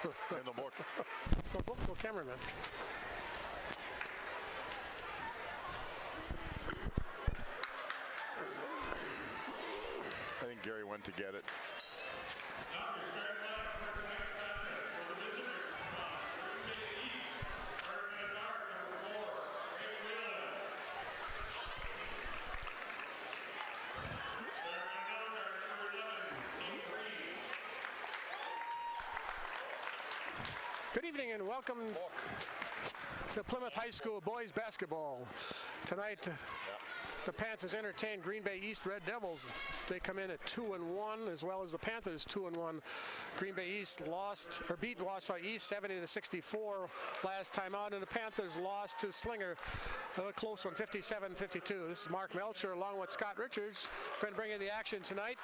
in the book. Go cameraman. I think Gary went to get it. Good evening and welcome to Plymouth High School boys basketball. Tonight, the Panthers entertain Green Bay East Red Devils. They come in at 2-1, as well as the Panthers 2-1. Green Bay East beat Wausau East 70-64 last time out, and the Panthers lost to Slinger, a close one, 57-52. This is Mark Melcher along with Scott Richards, going to bring you the action tonight.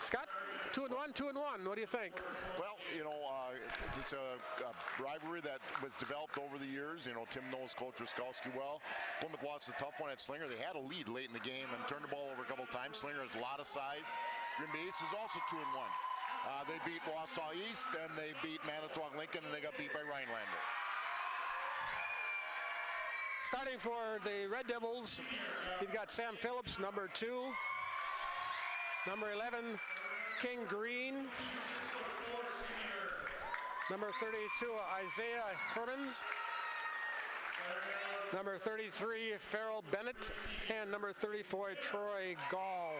Scott, 2-1, 2-1. What do you think? Well, it's a rivalry that was developed over the years. Tim knows Coach Ruskowski well. Plymouth lost a tough one at Slinger. They had a lead late in the game and turned the ball over a couple of times. Slinger has a lot of size. Green Bay East is also 2-1. They beat Wausau East and they beat Manitowoc Lincoln, and they got beat by Rhinelander. Starting for the Red Devils, you've got Sam Phillips, number 2. Number 11, King Green. Number 32, Isaiah Hermans. Number 33, Farrell Bennett. And number 34, Troy Gall.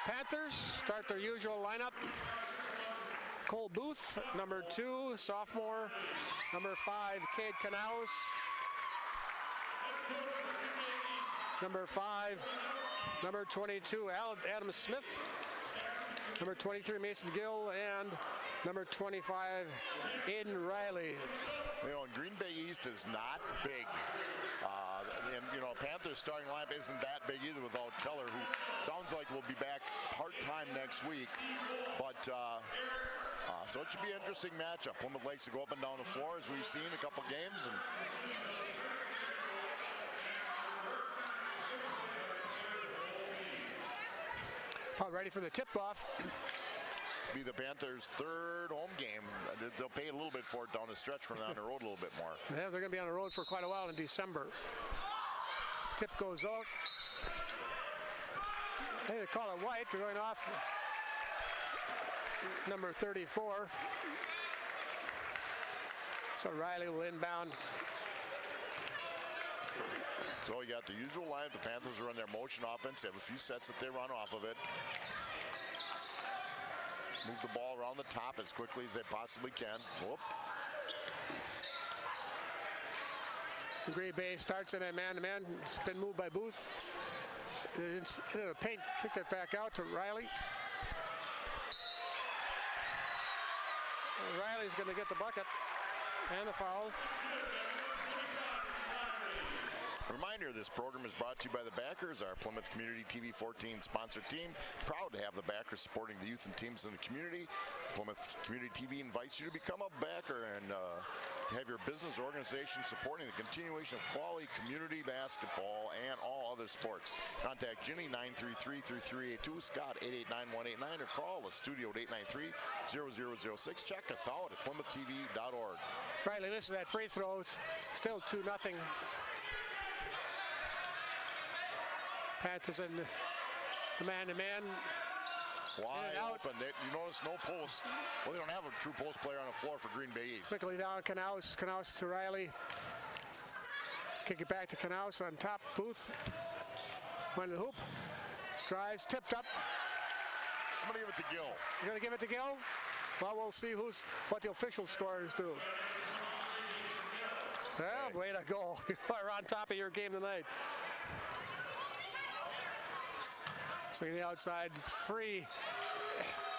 Panthers start their usual lineup. Cole Booth, number 2, sophomore. Number 5, Cade Knaus. Number 5, number 22, Adam Smith. Number 23, Mason Gill, and number 25, Aiden Riley. And Green Bay East is not big. Panthers starting lineup isn't that big either without Keller, who sounds like will be back part-time next week. But so it should be an interesting matchup. Plymouth likes to go up and down the floor, as we've seen a couple games. And ready for the tip-off. Be the Panthers' third home game. They'll pay a little bit for it down the stretch when they're on the road a little bit more. Yeah, they're going to be on the road for quite a while in December. Tip goes out. Hey, they call it white. They're going off number 34. So Riley will inbound. So you got the usual line. The Panthers are on their motion offense. They have a few sets that they run off of it. Move the ball around the top as quickly as they possibly can. Whoop. Green Bay starts in a man-to-man. It's been moved by Booth. The paint kicked it back out to Riley. And Riley's going to get the bucket and the foul. Reminder, this program is brought to you by the Backers, our Plymouth Community TV 14 sponsored team. Proud to have the Backers supporting the youth and teams in the community. Plymouth Community TV invites you to become a backer and have your business organization supporting the continuation of quality community basketball and all other sports. Contact Ginny 933-3382, Scott 889-189, or call the studio at 893-0006. Check us out at PlymouthTV.org. Riley, listen to that free throw. It's still 2-0. Panthers in the man-to-man. Wide open. You notice no post. Well, they don't have a true post player on the floor for Green Bay East. Quickly down, Knaus to Riley. Kick it back to Knaus on top. Booth. Went to the hoop. Drives, tipped up. I'm going to give it to Gill. You're going to give it to Gill? Well, we'll see what the official scorers do. Well, way to go. You are on top of your game tonight. Swinging the outside 3,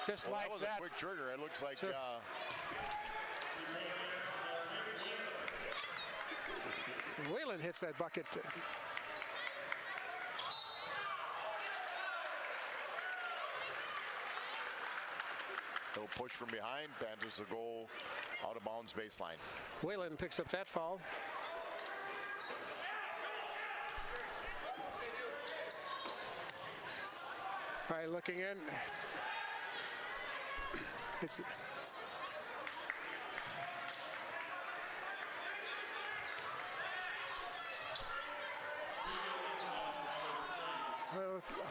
just like that. That was a quick trigger. It looks like Whalen hits that bucket. Little push from behind. Panthers will go out of bounds baseline. Whalen picks up that foul. All right, looking in.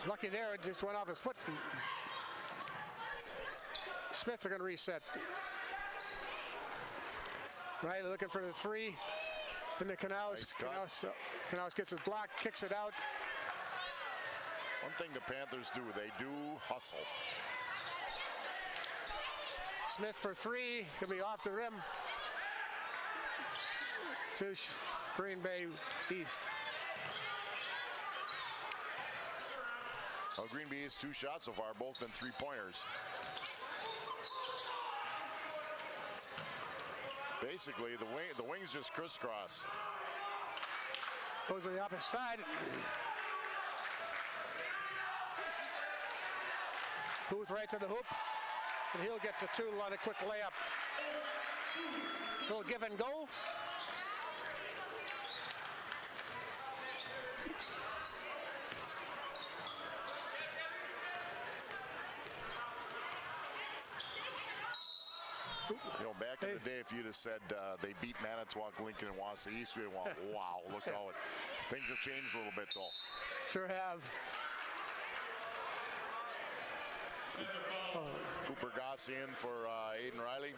Lucky there, it just went off his foot. Smith are going to reset. Riley looking for the three. And the Canales. Canales gets his block, kicks it out. One thing the Panthers do, they do hustle. Smith for three. He'll be off the rim. To Green Bay East. Well, Green Bay East 2 shots so far, both been three-pointers. Basically, the wings just crisscross. Goes to the opposite side. Booth right to the hoop. And he'll get the two on a quick layup. Little give and go. You know, back in the day, if you'd have said they beat Manitowoc, Lincoln, and Wausau East, we'd have went, wow, look how things have changed a little bit, though. Sure have. Cooper Goss in for Aiden Riley.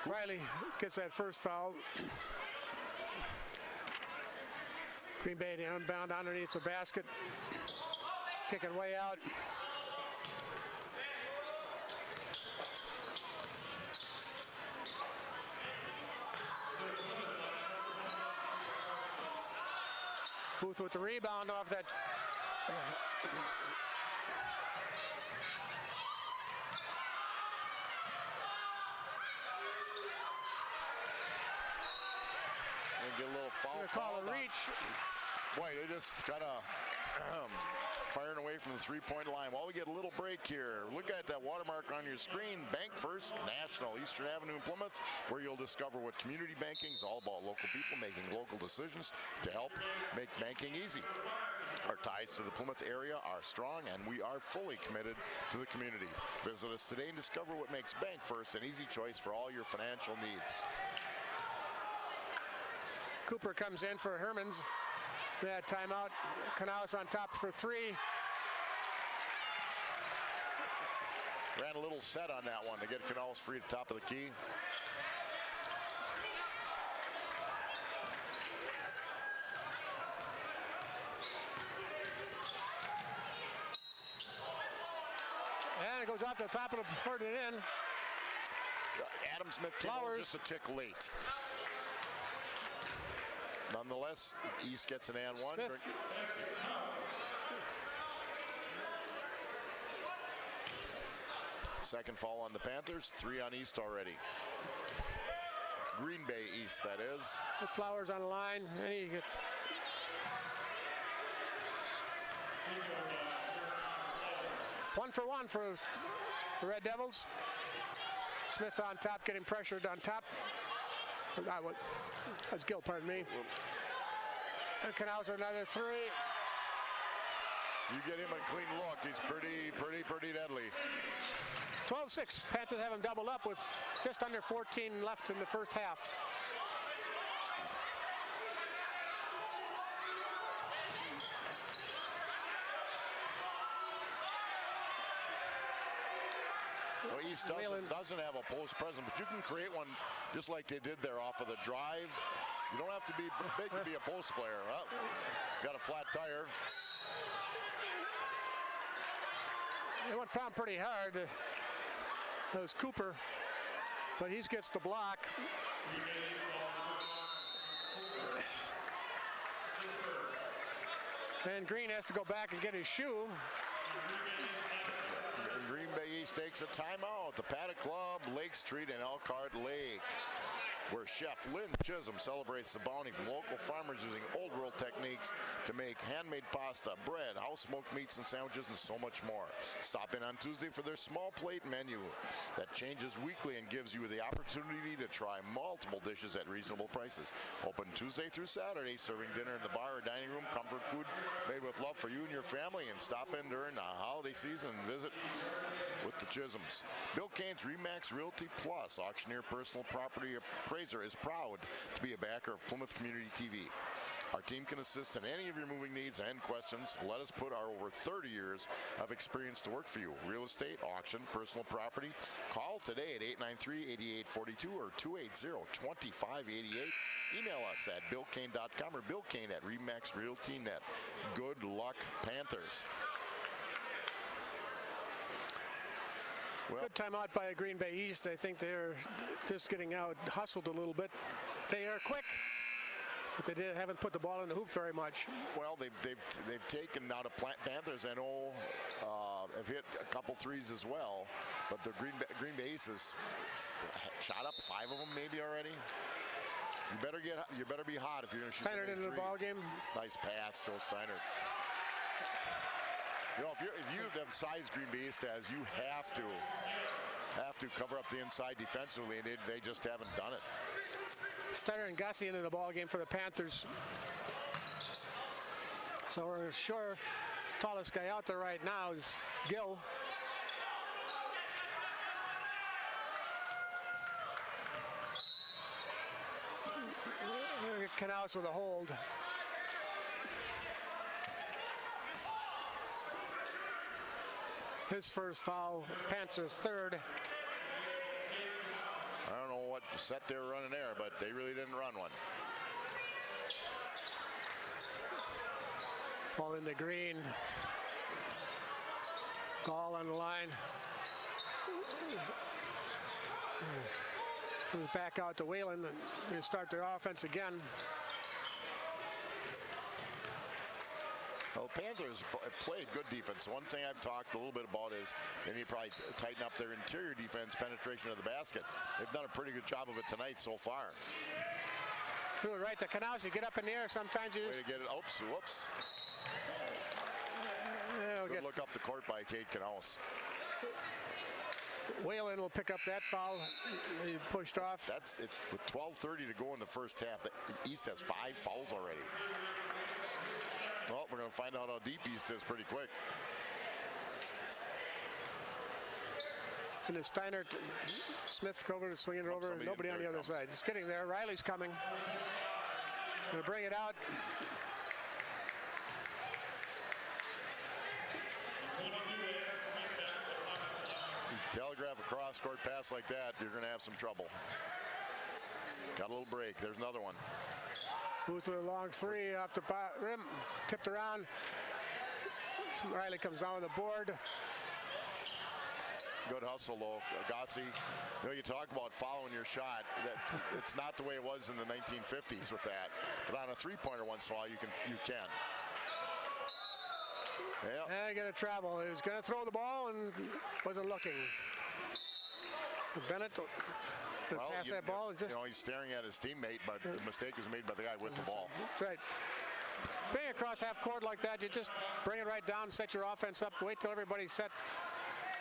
Riley gets that first foul. Green Bay the unbound underneath the basket. Kicking way out. Booth with the rebound off that. And get a little foul. Call a reach. Boy, they just kind of firing away from the three-point line. While we get a little break here, look at that watermark on your screen. Bank First National, Eastern Avenue in Plymouth, where you'll discover what community banking is all about. Local people making local decisions to help make banking easy. Our ties to the Plymouth area are strong, and we are fully committed to the community. Visit us today and discover what makes Bank First an easy choice for all your financial needs. Cooper comes in for Hermans. That timeout. Canales on top for three. Ran a little set on that one to get Canales free at the top of the key. And it goes off the top of the put it in. Adam Smith came over just a tick late. Nonetheless, East gets an and one. Smith. Second foul on the Panthers, 3 on East already. Green Bay East, that is. Put Flowers on the line, and he gets. One for the Red Devils. Smith on top, getting pressured on top. That's Gill, pardon me. And Canals another three. You get him a clean look, he's pretty deadly. 12-6. Panthers have him doubled up with just under 14 left in the first half. Well, East doesn't have a post present, but you can create one just like they did there off of the drive. You don't have to be big to be a post player. Well, got a flat tire. It went down pretty hard. That was Cooper, but he gets the block. And Green has to go back and get his shoe. And Green Bay East takes a timeout. The Paddock Club, Lake Street, and Elkhart Lake, where Chef Lynn Chisholm celebrates the bounty from local farmers using old world techniques to make handmade pasta, bread, house smoked meats and sandwiches, and so much more. Stop in on Tuesday for their small plate menu that changes weekly and gives you the opportunity to try multiple dishes at reasonable prices. Open Tuesday through Saturday, serving dinner in the bar or dining room, comfort food made with love for you and your family. And stop in during the holiday season and visit with the Chisholms. Bill Kane's Remax Realty Plus, auctioneer personal property appraiser, is proud to be a backer of Plymouth Community TV. Our team can assist in any of your moving needs and questions. Let us put our over 30 years of experience to work for you. Real estate, auction, personal property. Call today at 893-8842 or 280-2588. Email us at billkane.com or billkane at Remax Realty Net. Good luck, Panthers. Well, Good timeout by Green Bay East. I think they're just getting out hustled a little bit. They are quick, but they haven't put the ball in the hoop very much. well, they've taken now the Panthers. I know have hit a couple threes as well, but the Green Bay East has shot up 5 of them maybe already. You better be hot if you're going to shoot. Steiner into the ball game. Nice pass, Joe Steiner. You know, if you have the size Green Bay East has, you have to cover up the inside defensively, and they just haven't done it. Steiner and Gussie into the ball game for the Panthers. So we're sure tallest guy out there right now is Gill. Canals with a hold. His first foul, Panthers third. I don't know what set they were running there, but they really didn't run one. Ball in the green. Gall on the line. Comes back out to Whalen and they start their offense again. Well, the Panthers played good defense. One thing I've talked a little bit about is they need to probably tighten up their interior defense penetration of the basket. They've done a pretty good job of it tonight so far. Threw it right to Canals. You get up in the air. Sometimes you Way to get it. Oops, whoops. Good look up the court by Kate Canals. Whalen will pick up that foul. He pushed off. It's with 12:30 to go in the first half. The East has 5 fouls already. Well, we're going to find out how deep East is pretty quick. And then Steiner, Smith over, swinging it over. Nobody on the other side. Just getting there. Riley's coming. Going to bring it out. Telegraph a cross-court pass like that, you're going to have some trouble. Got a little break. There's another one. Booth with a long three off the rim. Tipped around. Riley comes down with the board. Good hustle, though. Gossi, you know, you talk about following your shot. That it's not the way it was in the 1950s with that. But on a three-pointer once in a while, you can. Yeah. And I got to travel. He was going to throw the ball and wasn't looking. Bennett pass that ball. It's just, he's staring at his teammate, but the mistake was made by the guy with the ball. That's right. Being across half court like that, you just bring it right down, set your offense up, wait till everybody's set.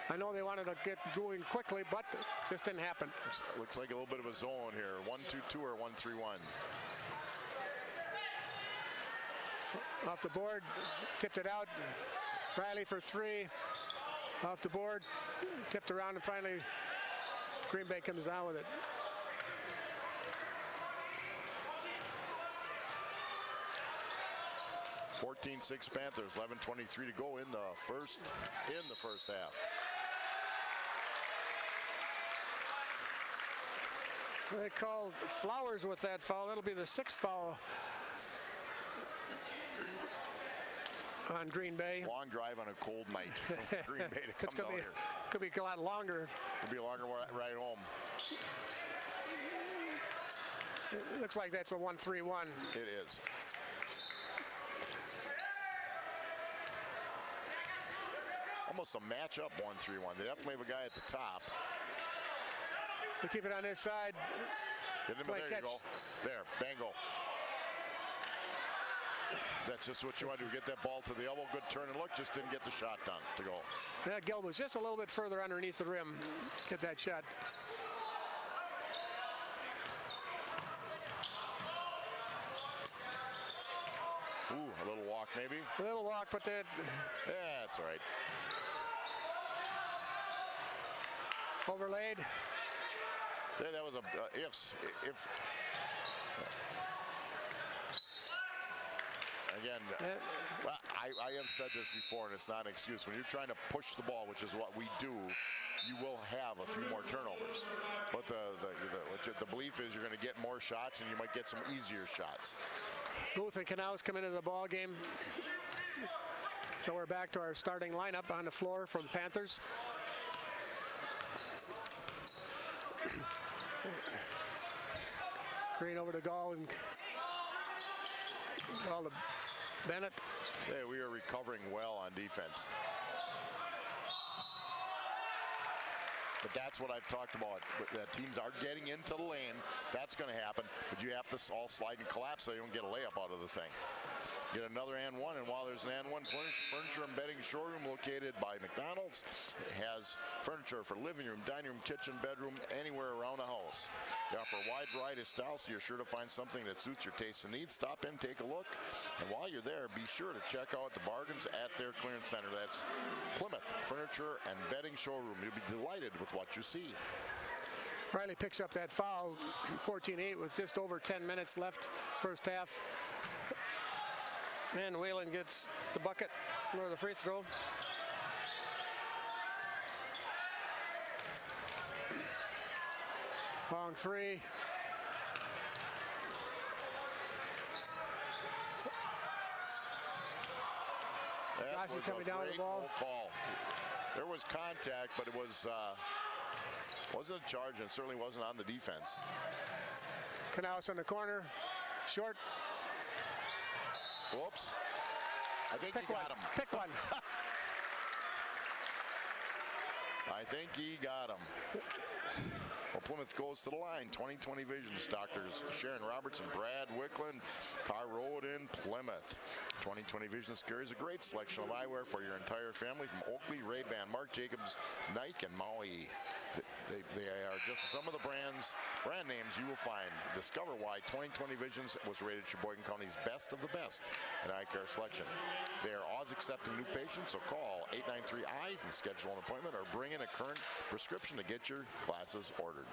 I know they wanted to get going quickly, but it just didn't happen. Looks like a little bit of a zone here. 1-2-2 or 1-3-1. Off the board, tipped it out. Riley for three. Off the board, tipped around, and finally Green Bay comes down with it. (14-6) Panthers. 11:23 to go in the first half. They called Flowers with that foul. That'll be the 6th foul on Green Bay. Long drive on a cold night. Green Bay to come down here. Could be a lot longer. Could be a longer ride home. It looks like that's a 1-3-1. It is. Almost a matchup 1-3-1. They definitely have a guy at the top. We keep it on this side. There you go. There, bango. That's just what you want to do. Get that ball to the elbow. Good turn and look. Just didn't get the shot done to go. Yeah, Gill was just a little bit further underneath the rim. Get that shot. Ooh, a little walk maybe. A little walk, but that. Yeah, that's all right. Overlaid. That was a if. again, I have said this before, and it's not an excuse. When you're trying to push the ball, which is what we do, you will have a few more turnovers. But the belief is you're going to get more shots, and you might get some easier shots. Booth and Canals come into the ball game. So we're back to our starting lineup on the floor from Panthers. Green over to Gall and Gall to Bennett. Hey, we are recovering well on defense. But that's what I've talked about. That teams are getting into the lane. That's going to happen. But you have to all slide and collapse so you don't get a layup out of the thing. Get another and one, and while there's an and one, furniture and bedding showroom located by McDonald's. It has furniture for living room, dining room, kitchen, bedroom, anywhere around the house. They offer a wide variety of styles, so you're sure to find something that suits your taste and needs. Stop in, take a look, and while you're there, be sure to check out the bargains at their clearance center. That's Plymouth Furniture and Bedding Showroom. You'll be delighted with what you see. Riley picks up that foul, 14-8 with just over 10 minutes left first half. And Whalen gets the bucket or the free throw. Long three. That was coming a down great the ball. Call. There was contact, but it wasn't a charge, and certainly wasn't on the defense. Canales in the corner, short. Whoops. I think he got him. Pick one. I think he got him. Well, Plymouth goes to the line. 20/20 Visions. Doctors Sharon Robertson, Brad Wickland, Car Road in Plymouth. 20/20 Visions carries a great selection of eyewear for your entire family from Oakley, Ray-Ban, Marc Jacobs, Nike, and Maui. They are just some of the brand names you will find. Discover why 20/20 Visions was rated Sheboygan County's best of the best in eye care selection. They are always accepting new patients, so call 893-EYES and schedule an appointment or bring in a current prescription to get your glasses ordered.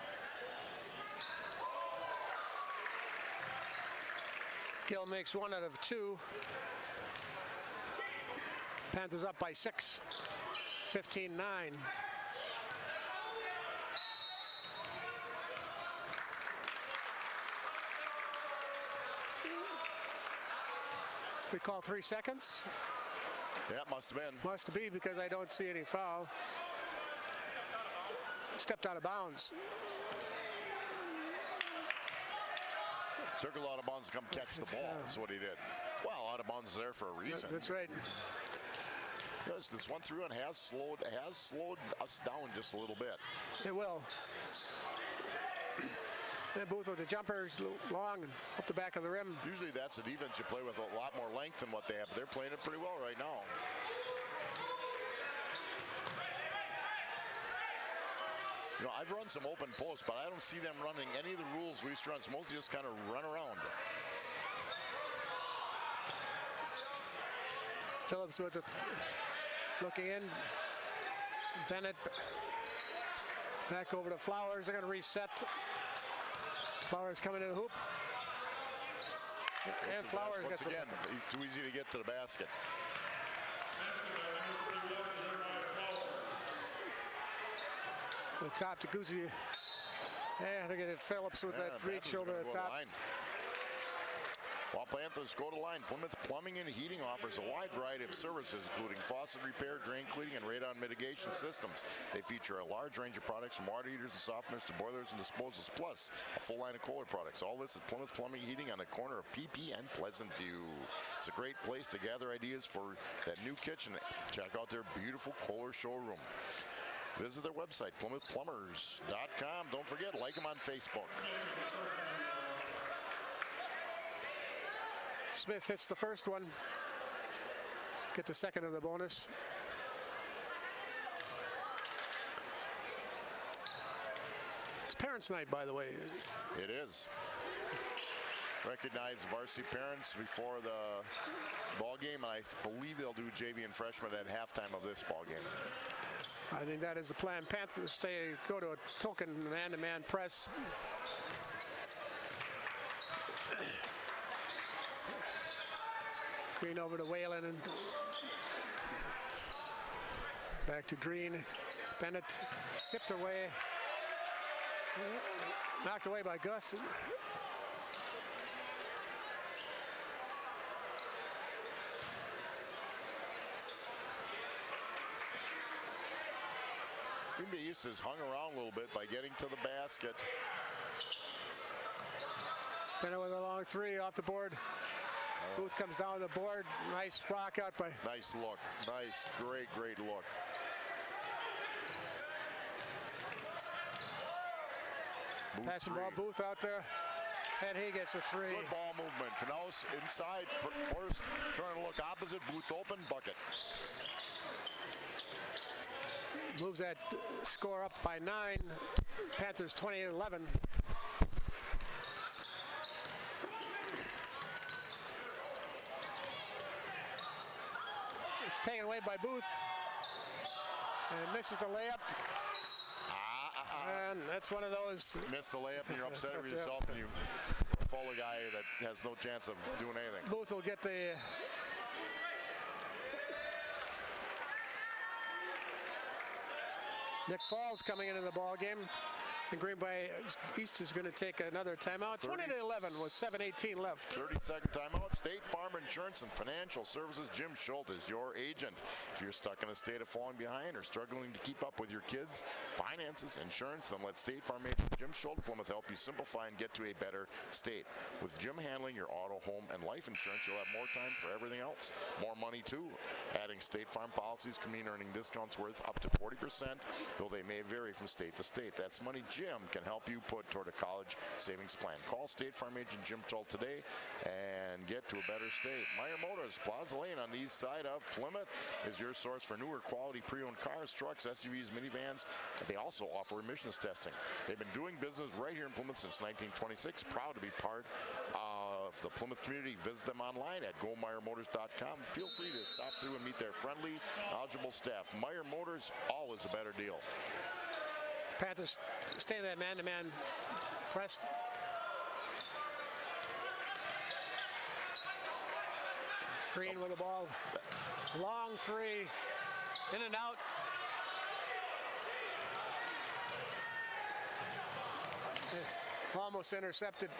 Gill makes one out of two. Panthers up by 6, 15-9. We call 3 seconds. Yeah, must have been. Must be, because I don't see any foul. Stepped out of bounds. Circle out of bounds to come catch the ball. That's what he did. Well, out of bounds is there for a reason. That's right. Yes, this one through and has slowed us down just a little bit. It will. Booth with the jumpers long and up the back of the rim. Usually that's a defense you play with a lot more length than what they have, but they're playing it pretty well right now. You know, I've run some open posts, but I don't see them running any of the rules we used to run. So mostly just kind of run around. Phillips with it, looking in. Bennett back over to Flowers. They're going to reset. Flowers coming to the hoop. And Flowers once gets again, too easy to get to the basket. The top to Guzzi. Yeah, they're going to Phillips with that reach over the top. While Panthers go to line, Plymouth Plumbing and Heating offers a wide variety of services, including faucet repair, drain cleaning, and radon mitigation systems. They feature a large range of products from water heaters and softeners to boilers and disposals, plus a full line of Kohler products. All this at Plymouth Plumbing and Heating on the corner of PP and Pleasant View. It's a great place to gather ideas for that new kitchen. Check out their beautiful Kohler showroom. Visit their website, PlymouthPlumbers.com. Don't forget, like them on Facebook. Smith hits the first one. Get the second of the bonus. It's Parents' Night, by the way. It is. Recognize varsity parents before the ball game, and I believe they'll do JV and freshman at halftime of this ball game. I think that is the plan. Panthers go to a token man-to-man press. Green over to Whalen and back to Green. Bennett tipped away. Knocked away by Gus. Green Bay East has hung around a little bit by getting to the basket. Bennett with a long three off the board. Booth comes down the board. Nice rock out by. Nice look. Nice, great look. Passing ball, Booth out there. And he gets a three. Good ball movement. Canals inside. Porter's trying to look opposite. Booth open. Bucket. Moves that score up by 9. Panthers 28-11. It's taken away by Booth. And misses the layup. And that's one of those. Missed the layup and you're upset with yourself and you fall a guy that has no chance of doing anything. Booth will get the Nick Falls coming into the ball game. And Green Bay East is going to take another timeout. 20-11 with 7:18 left. 30-second timeout. State Farm Insurance and Financial Services. Jim Schultz is your agent. If you're stuck in a state of falling behind or struggling to keep up with your kids' finances, insurance, then let State Farm agent Jim Schultz Plymouth help you simplify and get to a better state. With Jim handling your auto, home, and life insurance, you'll have more time for everything else. More money, too. Adding State Farm policies can mean earning discounts worth up to 40%, though they may vary from state to state. That's money Jim can help you put toward a college savings plan. Call State Farm agent Jim Schultz today and get to a better state. Meyer Motors, Plaza Lane on the east side of Plymouth, is your source for newer quality pre-owned cars, trucks, SUVs, minivans. They also offer emissions testing. They've been doing business right here in Plymouth since 1926. Proud to be part of the Plymouth community. Visit them online at GoMeyerMotors.com. Feel free to stop through and meet their friendly, knowledgeable staff. Meyer Motors, always a better deal. Panthers stay that man-to-man press. Green with the ball. Long three. In and out. Almost intercepted.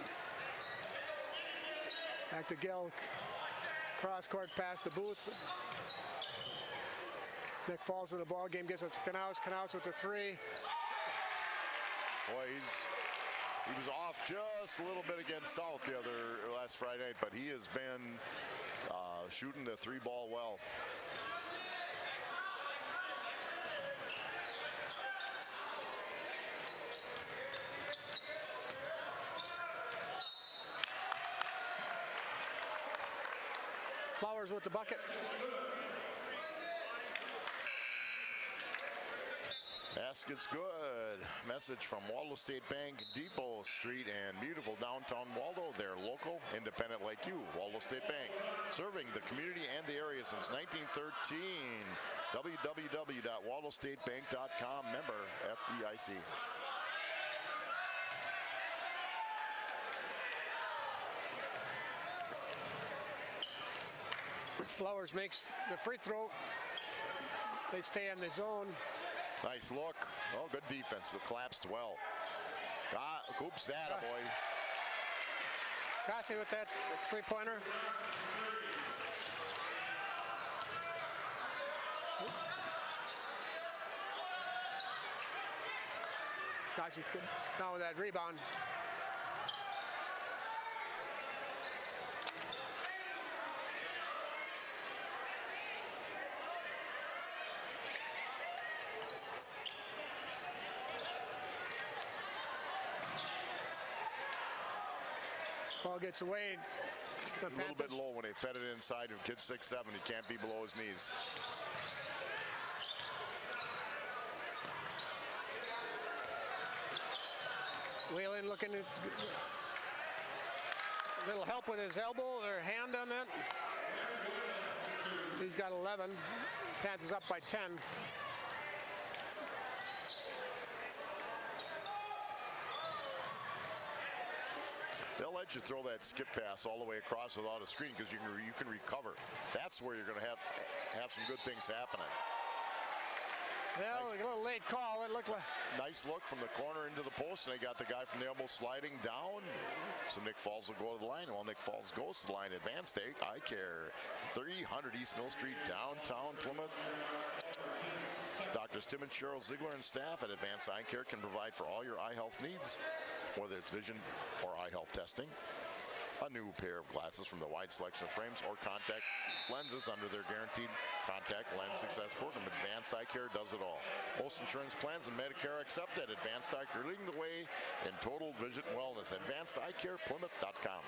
Back to Gill. Cross-court pass to Booth. Nick Falls in the ball game. Gets it to Knaus. Knaus with the three. Boy, he was off just a little bit against South last Friday night, but he has been shooting the three ball well. Flowers with the bucket. Basket's good. Message from Waldo State Bank, Depot Street, and beautiful downtown Waldo. They're local, independent like you. Waldo State Bank, serving the community and the area since 1913. www.waldostatebank.com. Member FDIC. Flowers makes the free throw. They stay in the zone. Nice look. Oh, good defense. It collapsed well. Oops, that boy. Gossi with that three-pointer. Gossi now with that rebound. Ball gets away. A little bit low when they fed it inside. Of kid 6'7", he can't be below his knees. Whalen looking at a little help with his elbow or hand on that. He's got 11. Panthers up by 10. They'll let you throw that skip pass all the way across without a screen because you can recover. That's where you're going to have some good things happening. Yeah, nice. A little late call. It looked like nice look from the corner into the post, and they got the guy from the elbow sliding down. So Nick Falls will go to the line. Well, Nick Falls goes to the line. Advanced Eye Care, 300 East Mill Street, downtown Plymouth. Doctors Tim and Cheryl Ziegler and staff at Advanced Eye Care can provide for all your eye health needs, whether it's vision or eye health testing. A new pair of glasses from the wide selection of frames or contact lenses under their guaranteed contact lens success program. Advanced Eye Care does it all. Most insurance plans and Medicare accepted. Advanced Eye Care leading the way in total vision wellness. Advanced Eye Care, Plymouth.com.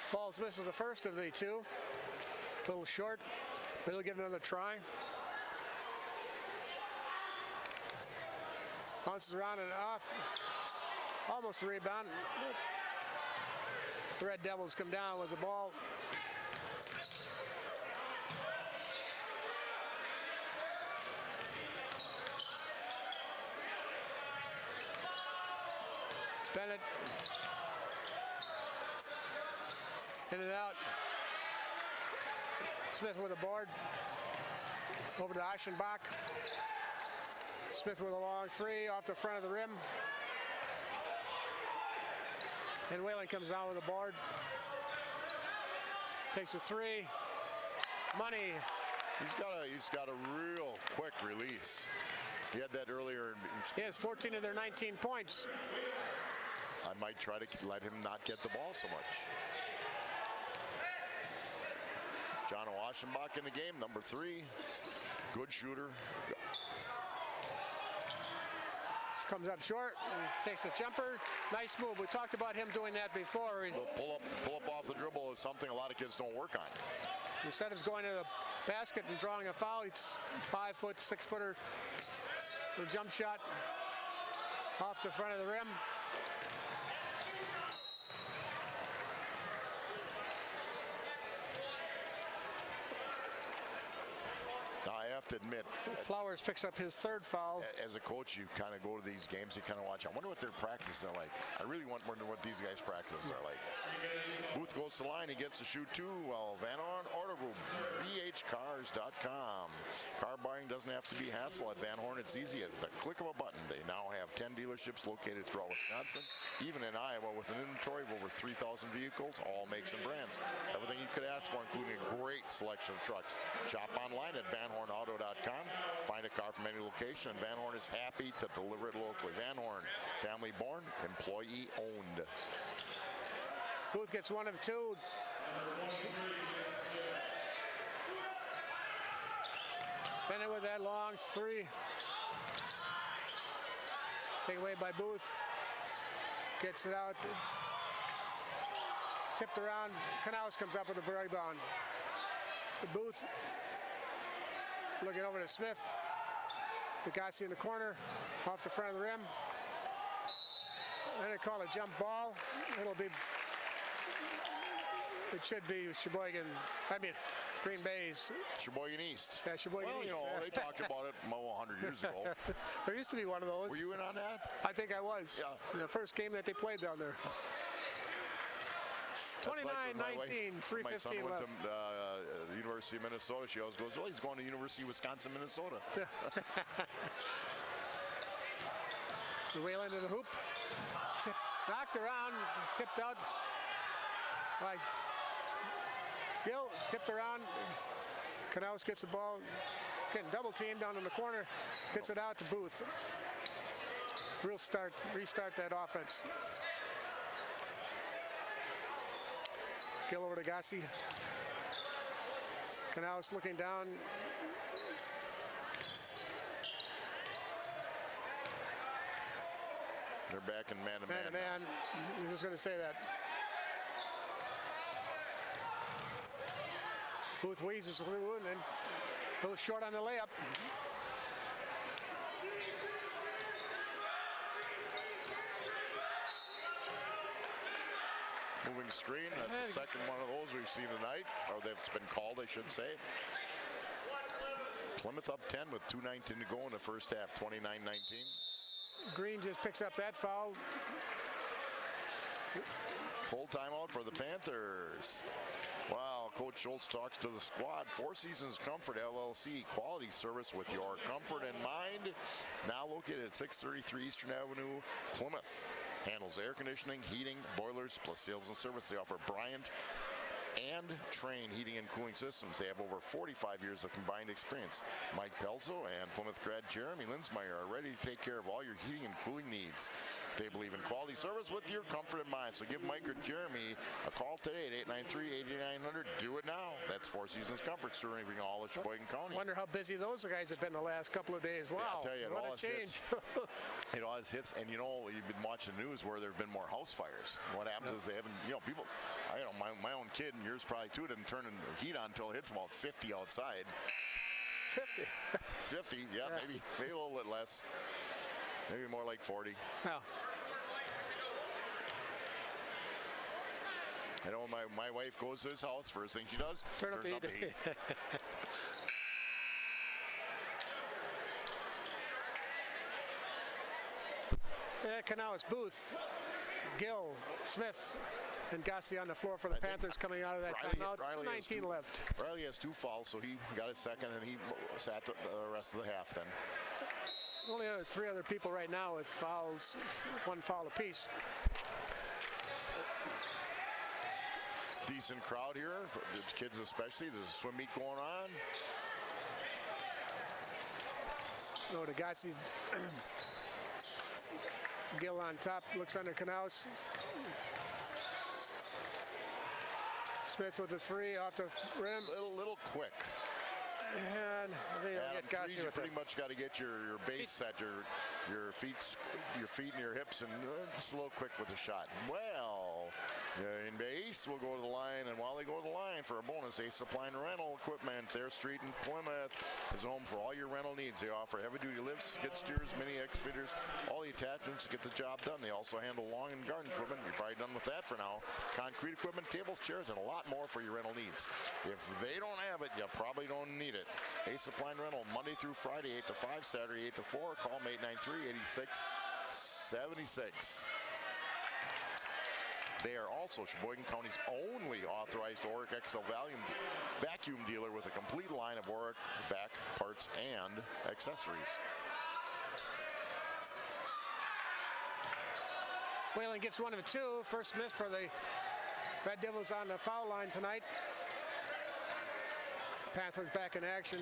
Falls misses the first of the two. A little short, but he'll give another try. Bounces around and off. Almost a rebound. The Red Devils come down with the ball. Bennett. In and out. Smith with a board. Over to Eichenbach. Smith with a long three off the front of the rim. And Whalen comes down with a board. Takes a three. Money. He's got a real quick release. He had that earlier. He has 14 of their 19 points. I might try to let him not get the ball so much. John Eichenbach in the game, number 3. Good shooter. Comes up short and takes the jumper. Nice move. We talked about him doing that before. Pull up off the dribble is something a lot of kids don't work on. Instead of going to the basket and drawing a foul, it's 5-foot, 6-footer. The jump shot off the front of the rim. I have to admit, Flowers picks up his 3rd foul. As a coach, you kind of go to these games, you kind of watch. I wonder what their practices are like. I really wonder what these guys' practices are like. Booth goes to the line. He gets to shoot 2. Well, Van Horn Auto Group, VHCars.com. Car buying doesn't have to be hassle at Van Horn. It's easy as the click of a button. They now have 10 dealerships located throughout Wisconsin, even in Iowa, with an inventory of over 3,000 vehicles, all makes and brands. Everything you could ask for, including a great selection of trucks. Shop online at VanHornAuto.com. Find a car from any location, and Van Horn is happy to deliver it locally. Van Horn, family born, employee owned. Booth gets 1 of 2. Bennett with that long 3. Taken away by Booth. Gets it out. Tipped around. Canals comes up with a rebound. Booth looking over to Smith. Degassi in the corner, off the front of the rim. Then they call a jump ball. It should be Green Bay's. Sheboygan East. Yeah, Sheboygan East. Well, they talked about it 100 years ago. There used to be one of those. Were you in on that? I think I was. Yeah. The first game that they played down there. 29-19, 3:15 My son went left. to the University of Minnesota. She always goes, he's going to University of Wisconsin, Minnesota. Whalen to the hoop. Knocked around, tipped out by Gill, tipped around. Canals gets the ball, getting double teamed down in the corner, gets it out to Booth. Restart that offense. Gill over to Gassi. Canals looking down. They're back in man-to-man. Man-to-man. I'm just going to say that. Booth wheezes through and then goes short on the layup. Moving screen. That's the second one of those we've seen tonight, or that's been called, I should say. Plymouth up 10 with 2:19 to go in the first half, 29-19. Green just picks up that foul. Full timeout for the Panthers. Wow, Coach Schultz talks to the squad. Four Seasons Comfort LLC, quality service with your comfort in mind. Now located at 633 Eastern Avenue, Plymouth. Handles air conditioning, heating, boilers, plus sales and service. They offer Bryant and Train heating and cooling systems. They have over 45 years of combined experience. Mike Pelzo and Plymouth grad Jeremy Linsmeyer are ready to take care of all your heating and cooling needs. They believe in quality service with your comfort in mind. So give Mike or Jeremy a call today at 893-8900. Do it now. That's Four Seasons Comfort, serving all of Sheboygan County. Wonder how busy those guys have been the last couple of days. Wow, Yeah, I'll tell you, what a change. It always hits, and you know, you've been watching the news where there have been more house fires. What happens is they haven't, you know, people, my own kid, and yours probably too, didn't turn the heat on until it hits about 50 outside. 50. 50, yeah. Maybe a little bit less. Maybe more like 40. Now, I know my wife goes to his house, first thing she does, turn up the turns heat. Yeah, Canales, Booth, Gill, Smith, and Gassi on the floor for the Panthers coming out of that timeout. 19 left. Riley has 2 fouls, so he got his second, and he sat the rest of the half then. Only 3 other people right now with fouls, 1 foul apiece. Decent crowd here, for the kids especially. There's a swim meet going on. No, to Gassi. Gill on top, looks under Canales. Smith with the 3 off the rim. Little quick. And they don't get Gassi you with pretty it. much got to get your base set, your feet and your hips, and just a little quick with the shot. Well, in base, we'll go to the line, and while they go to the line for a bonus, Ace Supply and Rental Equipment, Thayer Street in Plymouth is home for all your rental needs. They offer heavy-duty lifts, skid steers, mini X-fitters, all the attachments to get the job done. They also handle lawn and garden equipment. You're probably done with that for now. Concrete equipment, tables, chairs, and a lot more for your rental needs. If they don't have it, you probably don't need it. Ace Supply and Rental, Monday through Friday, 8 to 5, Saturday, 8 to 4. Call them 893-8676. They are also Sheboygan County's only authorized Oric XL vacuum dealer with a complete line of Oric vac parts and accessories. Whalen gets 1 of 2. First miss for the Red Devils on the foul line tonight. Panthers back in action.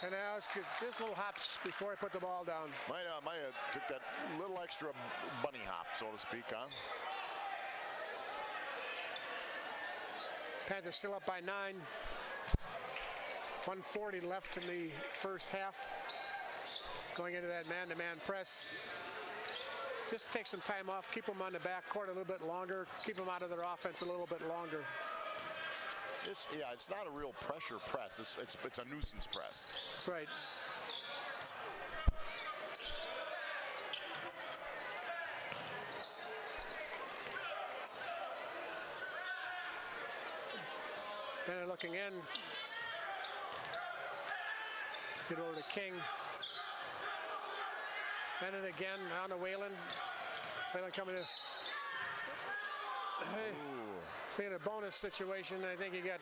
And now it's just little hops before I put the ball down. Might have took that little extra bunny hop, so to speak, huh? Panthers still up by 9. 1:40 left in the first half. Going into that man-to-man press. Just take some time off, keep them on the backcourt a little bit longer, keep them out of their offense a little bit longer. It's not a real pressure press. It's a nuisance press. That's right. Bennett looking in. Get over to King. Bennett again on to Whalen. Whalen coming to. Hey. Seeing a bonus situation. I think you got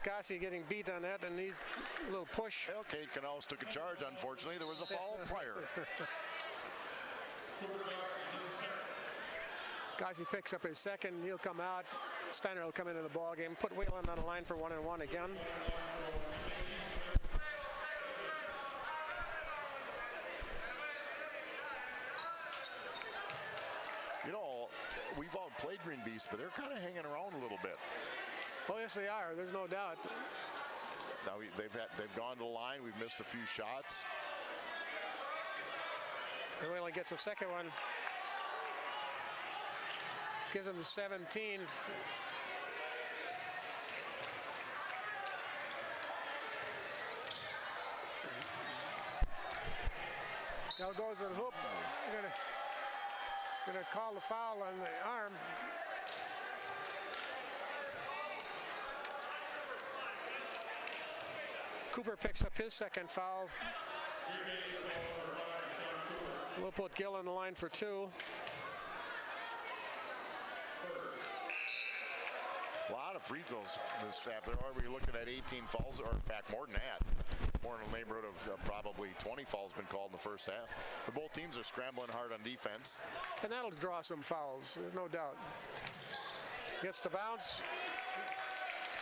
Gassi getting beat on that, and he's a little push. Well, Cade Canales took a charge. Unfortunately, there was a foul prior. Gassi picks up his second. He'll come out. Steiner will come into the ball game. Put Whalen on the line for 1-and-1 again. You know, we've all played Green Beast, but they're kind of hanging around a little bit. Oh, yes, they are. There's no doubt. Now they've gone to the line. We've missed a few shots. And Whalen gets a second one. Gives them 17. Now goes to the hoop. Gonna call the foul on the arm. Cooper picks up his second foul. We'll put Gill on the line for 2. A lot of free throws this half. There are we looking at 18 fouls, or in fact more than that. More in the neighborhood of probably 20 fouls been called in the first half. But both teams are scrambling hard on defense. And that'll draw some fouls, there's no doubt. Gets the bounce.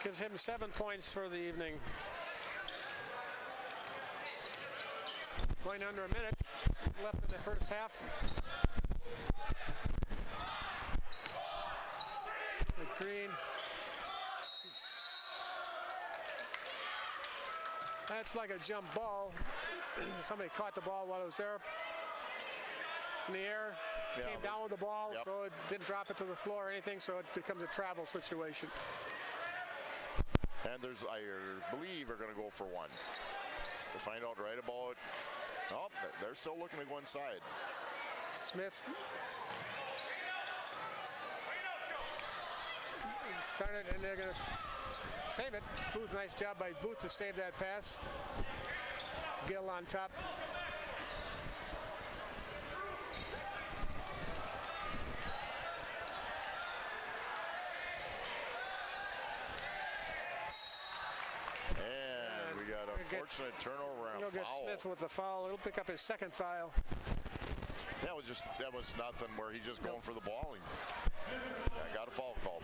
Gives him 7 points for the evening. Going under a minute left in the first half. McCreen. That's like a jump ball. Somebody caught the ball while it was there in the air. Came down with the ball, so it didn't drop it to the floor or anything, so it becomes a travel situation. And there's, I believe, are going to go for 1. To find out right about it. Oh, they're still looking to go inside. Smith. Started, and they're going to save it. Booth, nice job by Booth to save that pass. Gill on top. And we got a fortunate turnover and a He'll get foul. Smith with the foul. He'll pick up his second foul. That was nothing where he's just going for the ball. He got a foul called.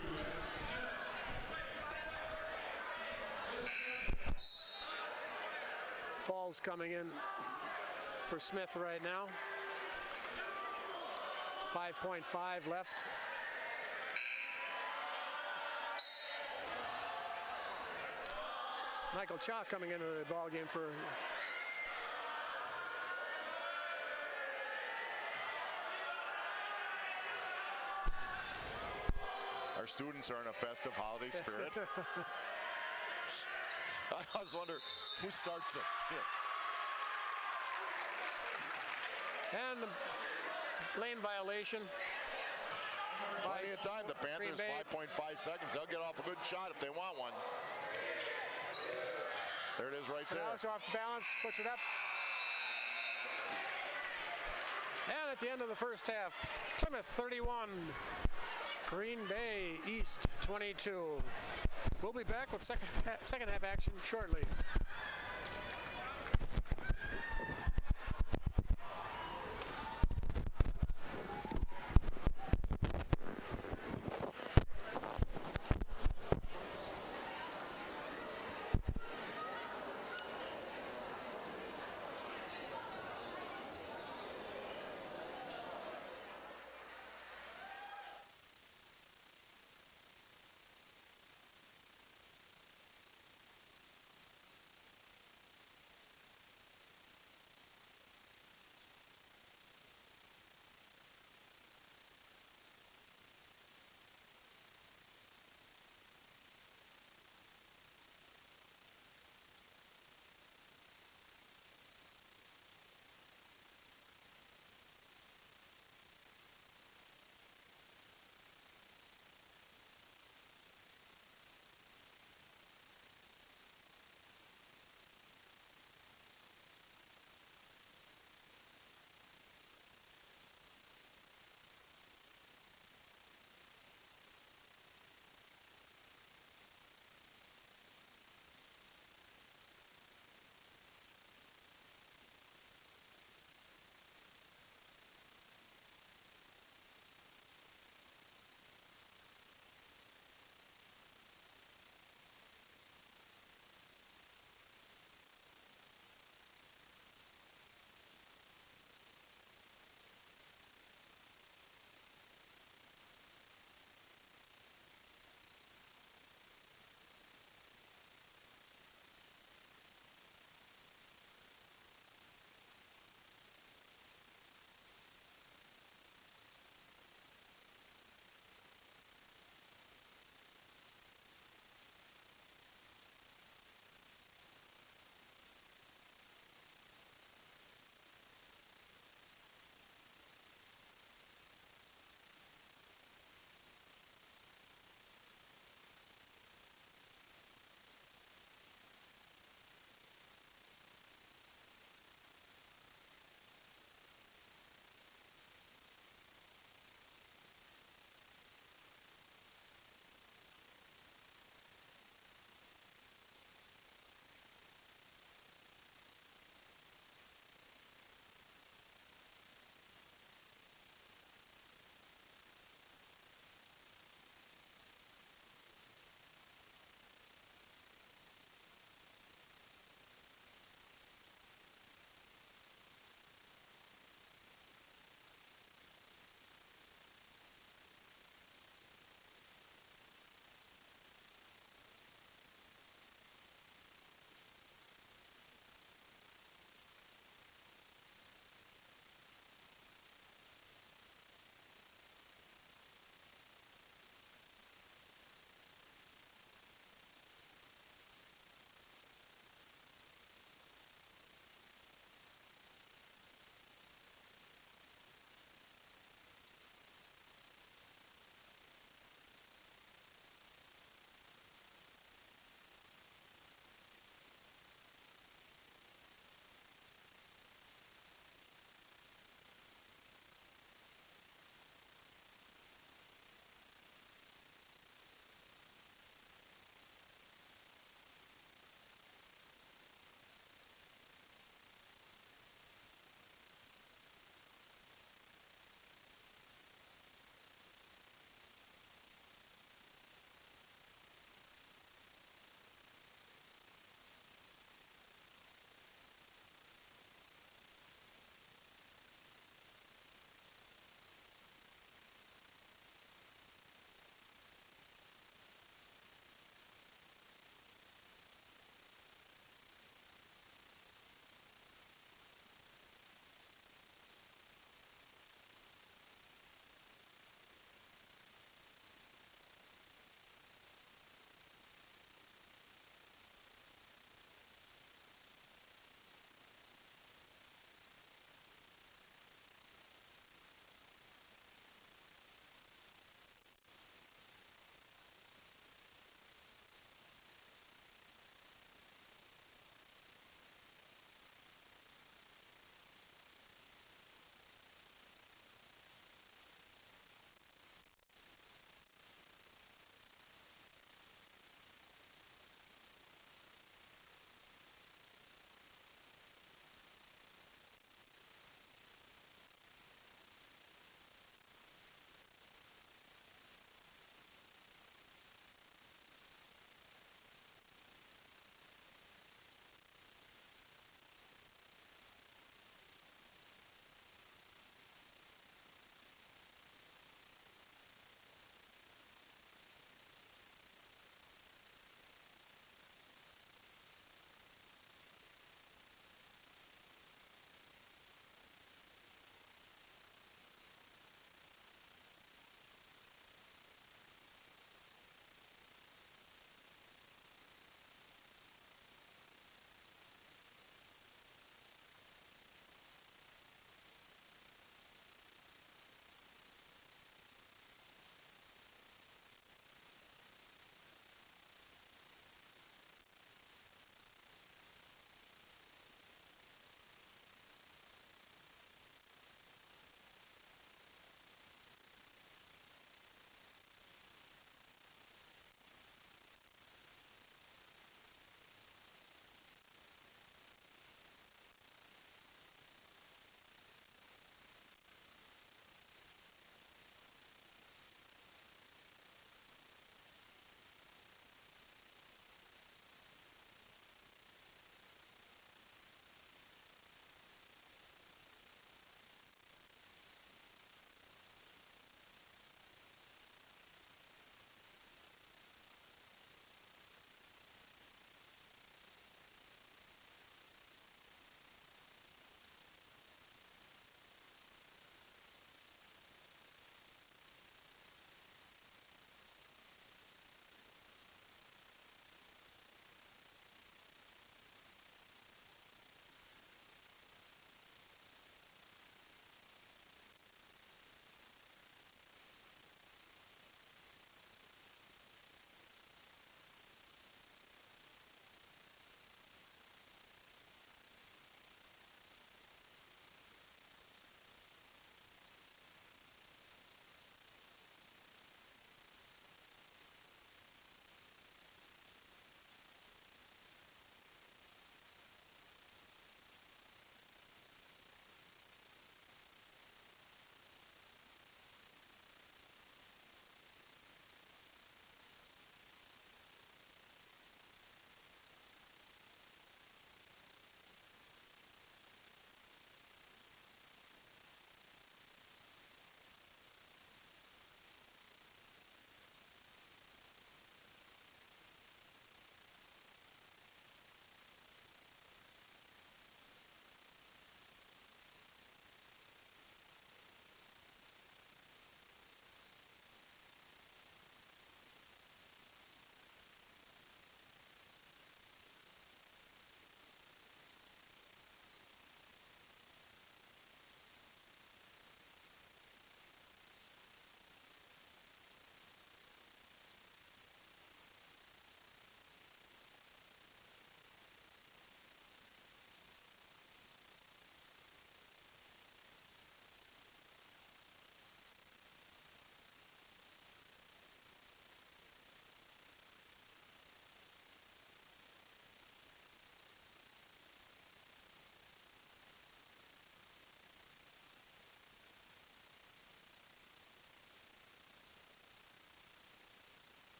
Falls coming in for Smith right now. 5.5 left. Michael Chalk coming into the ball game for Our students are in a festive holiday spirit. I was wondering who starts it. and the lane violation. Plenty of time. The Panthers, Green Bay. 5.5 seconds. They'll get off a good shot if they want one. There it is right there. Now it's off the balance, puts it up. And at the end of the first half, Plymouth 31, Green Bay East 22. We'll be back with second half action shortly.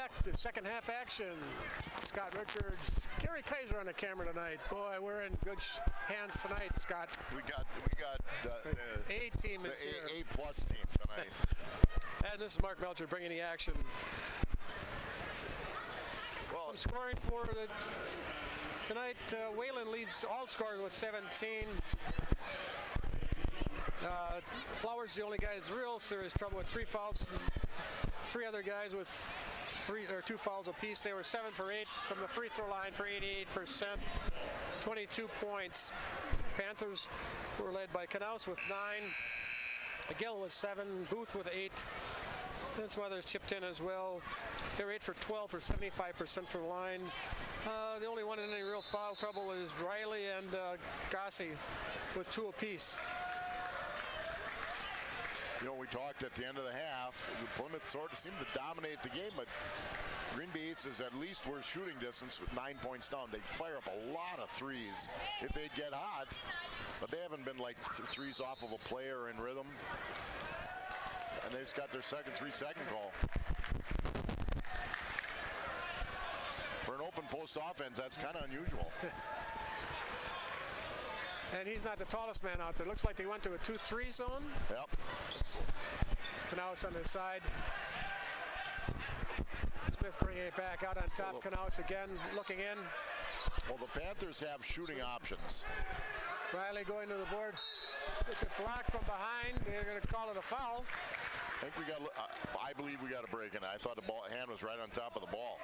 back to second half action. Scott Richards, Gary Kaiser on the camera tonight. Boy, we're in good hands tonight, Scott. We got the A team is here. A-plus team tonight. And this is Mark Melcher bringing the action. Well, Some scoring for tonight. Wayland leads all scorers with 17. Flowers the only guy that's real serious trouble with 3 fouls. 3 other guys with 2 fouls apiece. They were 7 for 8 from the free throw line for 88%, 22 points. Panthers were led by Knaus with 9, Gill with 7, Booth with 8. And some others chipped in as well. They're 8 for 12 for 75% from the line. The only one in any real foul trouble is Riley and Gossi with 2 apiece. you know, we talked at the end of the half, Plymouth sort of seemed to dominate the game, but Green Bay East is at least worth shooting distance with 9 points down. They fire up a lot of threes if they'd get hot, but they haven't been like threes off of a play or in rhythm. And they just got their second 3-second call. For an open post offense, that's kind of unusual. And he's not the tallest man out there. Looks like they went to a 2-3 zone. Yep. Knaus on the side. Smith bringing it back out on top. Knaus again looking in. Well, the Panthers have shooting options. Riley going to the board. It's a block from behind. They're going to call it a foul. I believe we got a break in it. I thought the hand was right on top of the ball.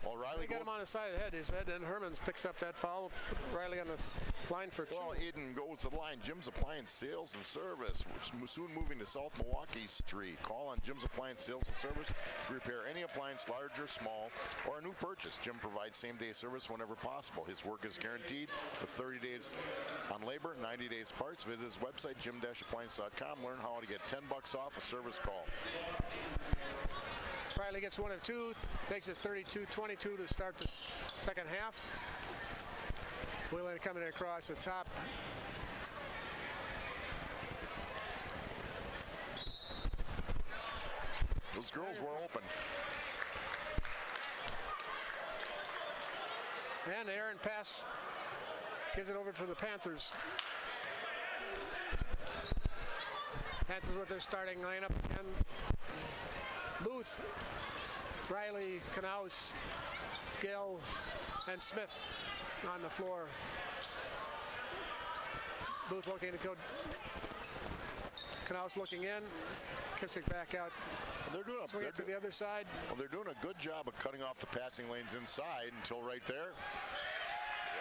Well, Riley got him on the side of the head, he said, and Hermans picks up that foul. Riley on the line for 2. Well, Eden goes to the line. Jim's Appliance Sales and Service. We're soon moving to South Milwaukee Street. Call on Jim's Appliance Sales and Service to repair any appliance, large or small, or a new purchase. Jim provides same-day service whenever possible. His work is guaranteed with 30 days on labor, 90 days parts. Visit his website, jim-appliance.com. Learn how to get $10 off a service call. Riley gets 1 of 2, makes it 32-22 to start the second half. Whelan coming across the top. Those girls were open. And the errant pass gives it over to the Panthers. Panthers with their starting lineup again. Booth, Riley, Knaus, Gill, and Smith on the floor. Booth looking to go. Knaus looking in, kicks it back out. They're doing Swing it to the other side. Well, they're doing a good job of cutting off the passing lanes inside until right there.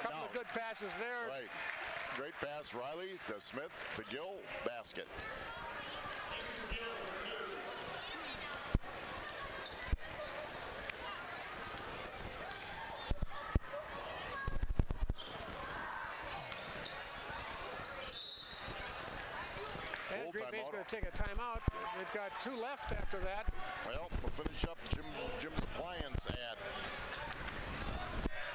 Couple of good passes there. Right. Great pass, Riley to Smith to Gill, basket. And Green Bay's going to take a timeout. They've got 2 left after that. Well, we'll finish up Jim's Appliance ad.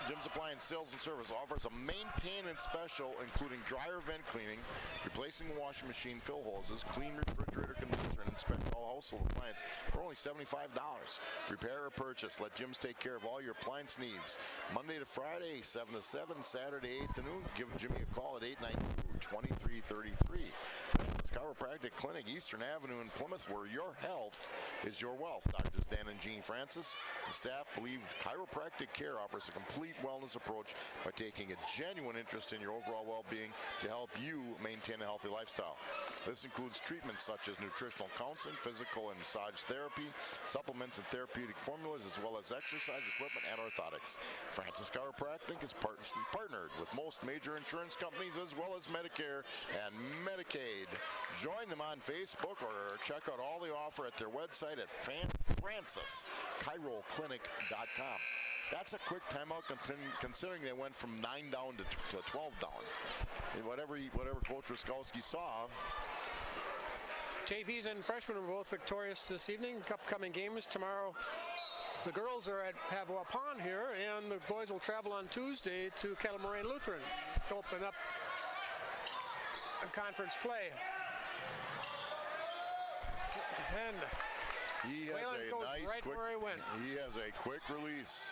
Jim's Appliance Sales and Service offers a maintenance special including dryer vent cleaning, replacing washing machine fill hoses, clean refrigerator condenser, and inspect all household appliances for only $75. Repair or purchase. Let Jim's take care of all your appliance needs. Monday to Friday, 7 to 7, Saturday 8 to noon. Give Jimmy a call at 892-2333. Francis Chiropractic Clinic, Eastern Avenue in Plymouth, where your health is your wealth. Doctors Dan and Jean Francis and staff believe chiropractic care offers a complete wellness approach by taking a genuine interest in your overall well-being to help you maintain a healthy lifestyle. This includes treatments such as nutritional counseling, physical and massage therapy, supplements and therapeutic formulas, as well as exercise equipment and orthotics. Francis Chiropractic is partnered with most major insurance companies as well as Medicare and Medicaid. Join them on Facebook or check out all they offer at their website at francischiroclinic.com. That's a quick timeout considering they went from 9 down to 12 down. Whatever Coach Ruskowski saw. JVs and freshmen were both victorious this evening. Upcoming games tomorrow. The girls have Waupun here, and the boys will travel on Tuesday to Kettle Moraine Lutheran to open up a conference play. And He has Whalen a goes nice right quick. where he went. He has a quick release.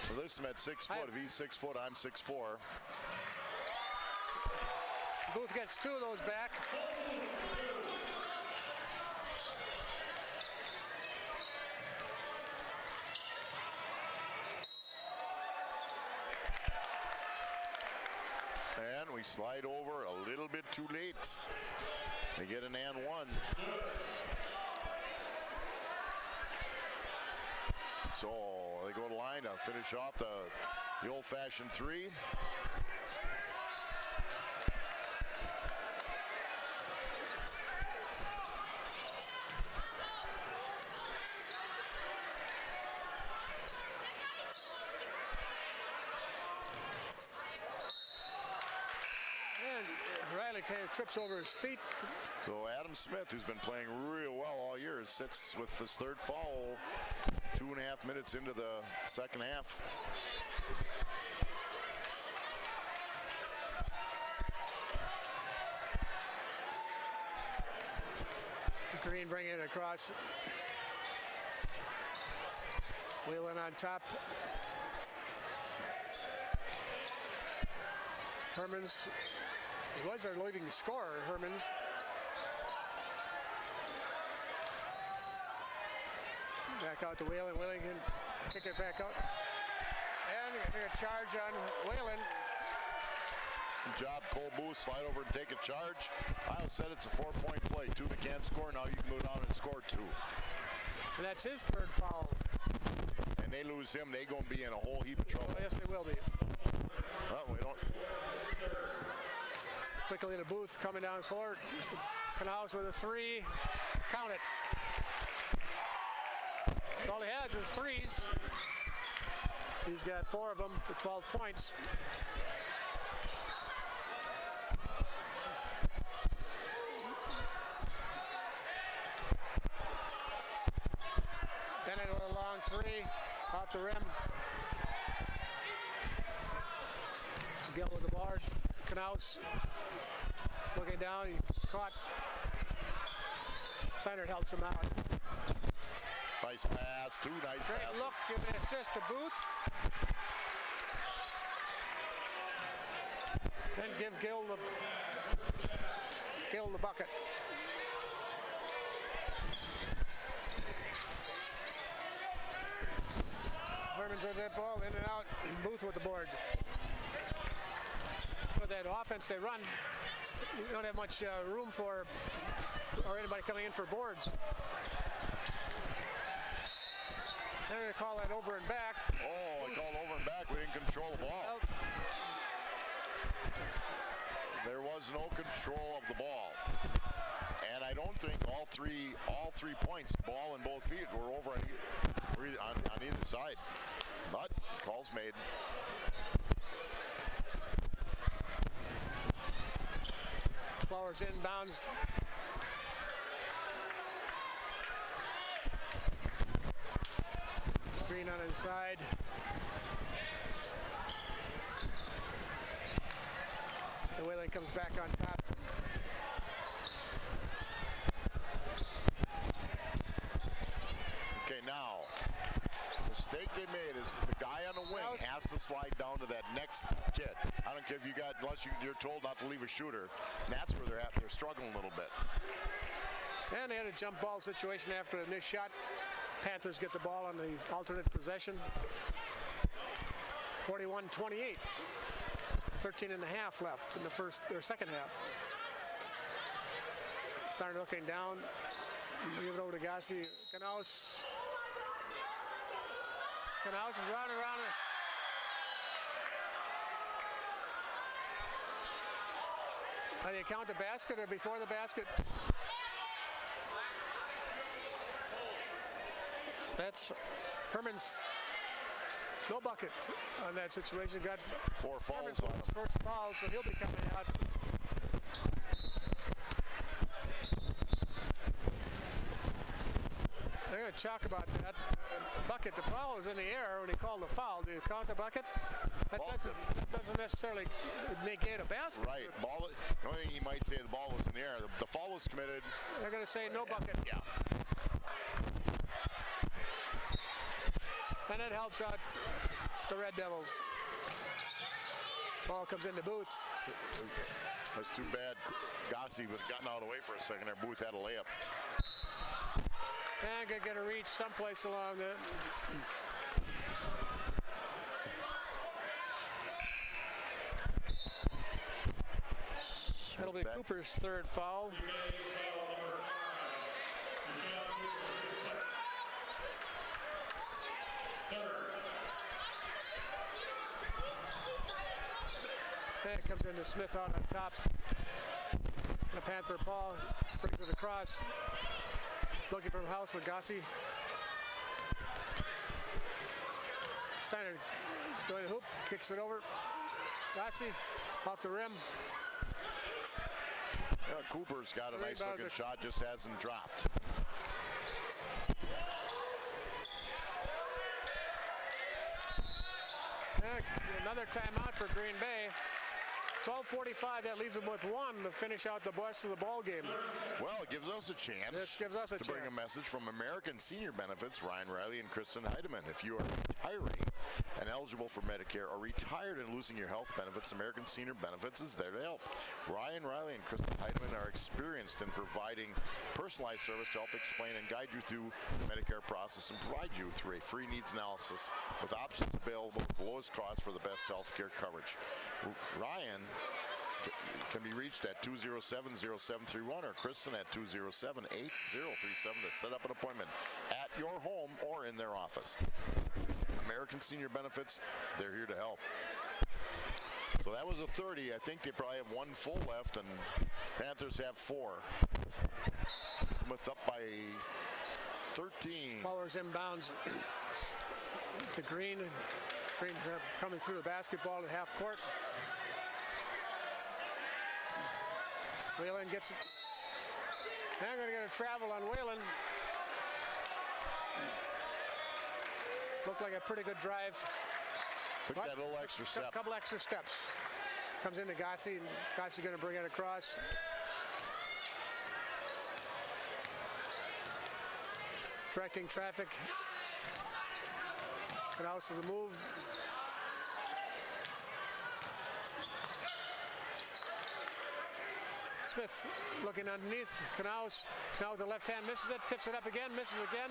Well, list him at 6 foot. If he's 6 foot, I'm 6'4". Booth gets 2 of those back. And we slide over a little bit too late. They get an and one. So they go to line to finish off the old-fashioned 3. Riley kind of trips over his feet. So Adam Smith, who's been playing real well all year, sits with his 3rd foul 2.5 minutes into the second half. Green bringing it across. Whalen on top. Hermans. He was their leading scorer, Hermans. Back out to Whalen. Whalen can kick it back out. And a charge on Whalen. Good job, Cole Booth. Slide over and take a charge. Isle said it's a 4-point play. 2 that can't score. Now you can go down and score 2. And that's his 3rd foul. And they lose him, they going to be in a whole heap of trouble. Oh, yes, they will be. Well, we don't. Quickly to Booth coming down forward. Canals with a 3. Count it. All he has is 3s. He's got 4 of them for 12 points. Bennett with a long 3 off the rim. Gill with the board. Knaus looking down. He caught. Steiner helps him out. Nice pass. 2 nice Great passes. look. Give an assist to Booth. Then give Gill the bucket. Hermans with that ball in and out. Booth with the board. With that offense they run, you don't have much room for or anybody coming in for boards. They're going to call that over and back. Oh, I called over and back. We didn't control the ball. Well, there was no control of the ball. And I don't think all three points, ball in both feet, were over on either side. But call's made. Flowers inbounds. Green on his side. The Whalen comes back on top. Okay, now, the mistake they made is the guy on the wing has to slide down to that next kid. I don't care if you got, unless you're told not to leave a shooter. And that's where they're struggling a little bit. And they had a jump ball situation after the missed shot. Panthers get the ball on the alternate possession. 41-28. 13 and a half left in the second half. Starting looking down. Give it over to Gassi. Knaus. Knaus is running around. How do you count the basket or before the basket? That's Herman's no bucket on that situation. Got 4 fouls Herman's on him. first foul, so he'll be coming out. They're going to talk about that. Bucket, the ball was in the air when he called the foul. Do you count the bucket? That doesn't necessarily negate a basket. Right. Ball. The only thing you might say, the ball was in the air. The foul was committed. They're going to say no bucket. Yeah. And it helps out the Red Devils. Ball comes into Booth. That's too bad. Gossi was gotten out of the way for a second there. Booth had a layup. And going to get a reach someplace along the... That'll be Cooper's third foul. And it comes into Smith out on top. The Panther ball brings it across. Looking for the house with Gossi. Steiner going to the hoop, kicks it over. Gossi off the rim. Yeah, Cooper's got a nice looking shot, just hasn't dropped. Another timeout for Green Bay. 12:45, that leaves them with one to finish out the rest of the ball game. Well, it gives us a chance to bring a message from American Senior Benefits, Ryan Riley and Kristen Heidemann. If you are retiring and eligible for Medicare or retired and losing your health benefits, American Senior Benefits is there to help. Ryan Riley and Kristen Heidemann are experienced in providing personalized service to help explain and guide you through the Medicare process and provide you through a free needs analysis with options available at the lowest cost for the best health care coverage. Ryan can be reached at 207-0731 or Kristen at 207-8037 to set up an appointment at your home or in their office. American Senior Benefits, they're here to help. So that was a 30. I think they probably have one full left, and Panthers have 4. Plymouth up by 13. Flowers inbounds to Green. Green coming through the basketball at half court. Whalen gets it. I'm going to get a travel on Whalen. Looked like a pretty good drive. Took that little extra step. A couple extra steps. Comes into Gossi, and Gossi's going to bring it across. Directing traffic. And also the move. Smith looking underneath. Knaus. Now with the left hand misses it. Tips it up again. Misses again.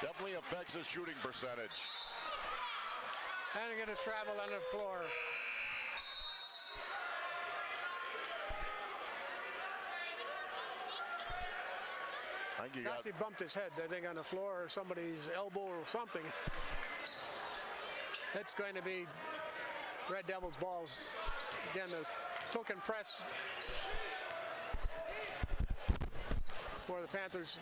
Definitely affects his shooting percentage. And they're going to travel on the floor. Gossi bumped his head, I think, on the floor or somebody's elbow or something. It's going to be Red Devils ball. Again, the token press for the Panthers.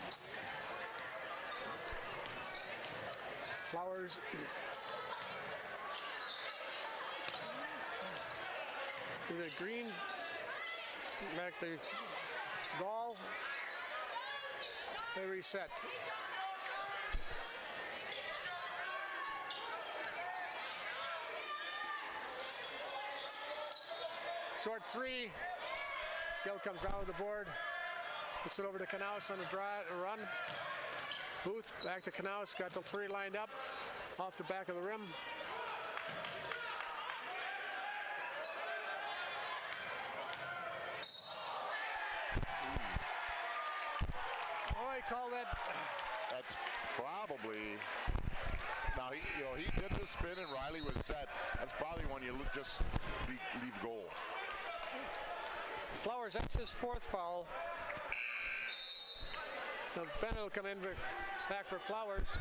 Flowers. Is it Green? Back to Gall. They reset. Short three. Gill comes down with the board. Puts it over to Knaus on a run. Booth back to Knaus. Got the three lined up off the back of the rim. Call that. That's probably. Now he did the spin and Riley was set. That's probably when you just leave goal. Flowers, that's his 4th foul. So Bennett will come in back for Flowers.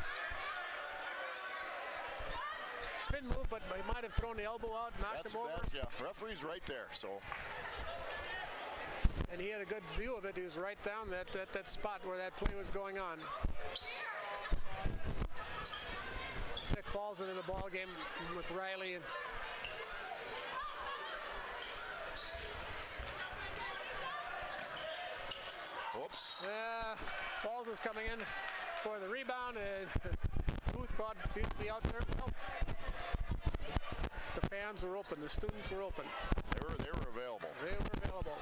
Spin move, but he might have thrown the elbow out, knocked him over. Yeah, referee's right there. So. And he had a good view of it. He was right down that spot where that play was going on. Nick falls into the ball game with Riley. And whoops. Falls is coming in for the rebound. Booth thought he'd be out there. Nope. fans were open. The students were open. They were available. They were available.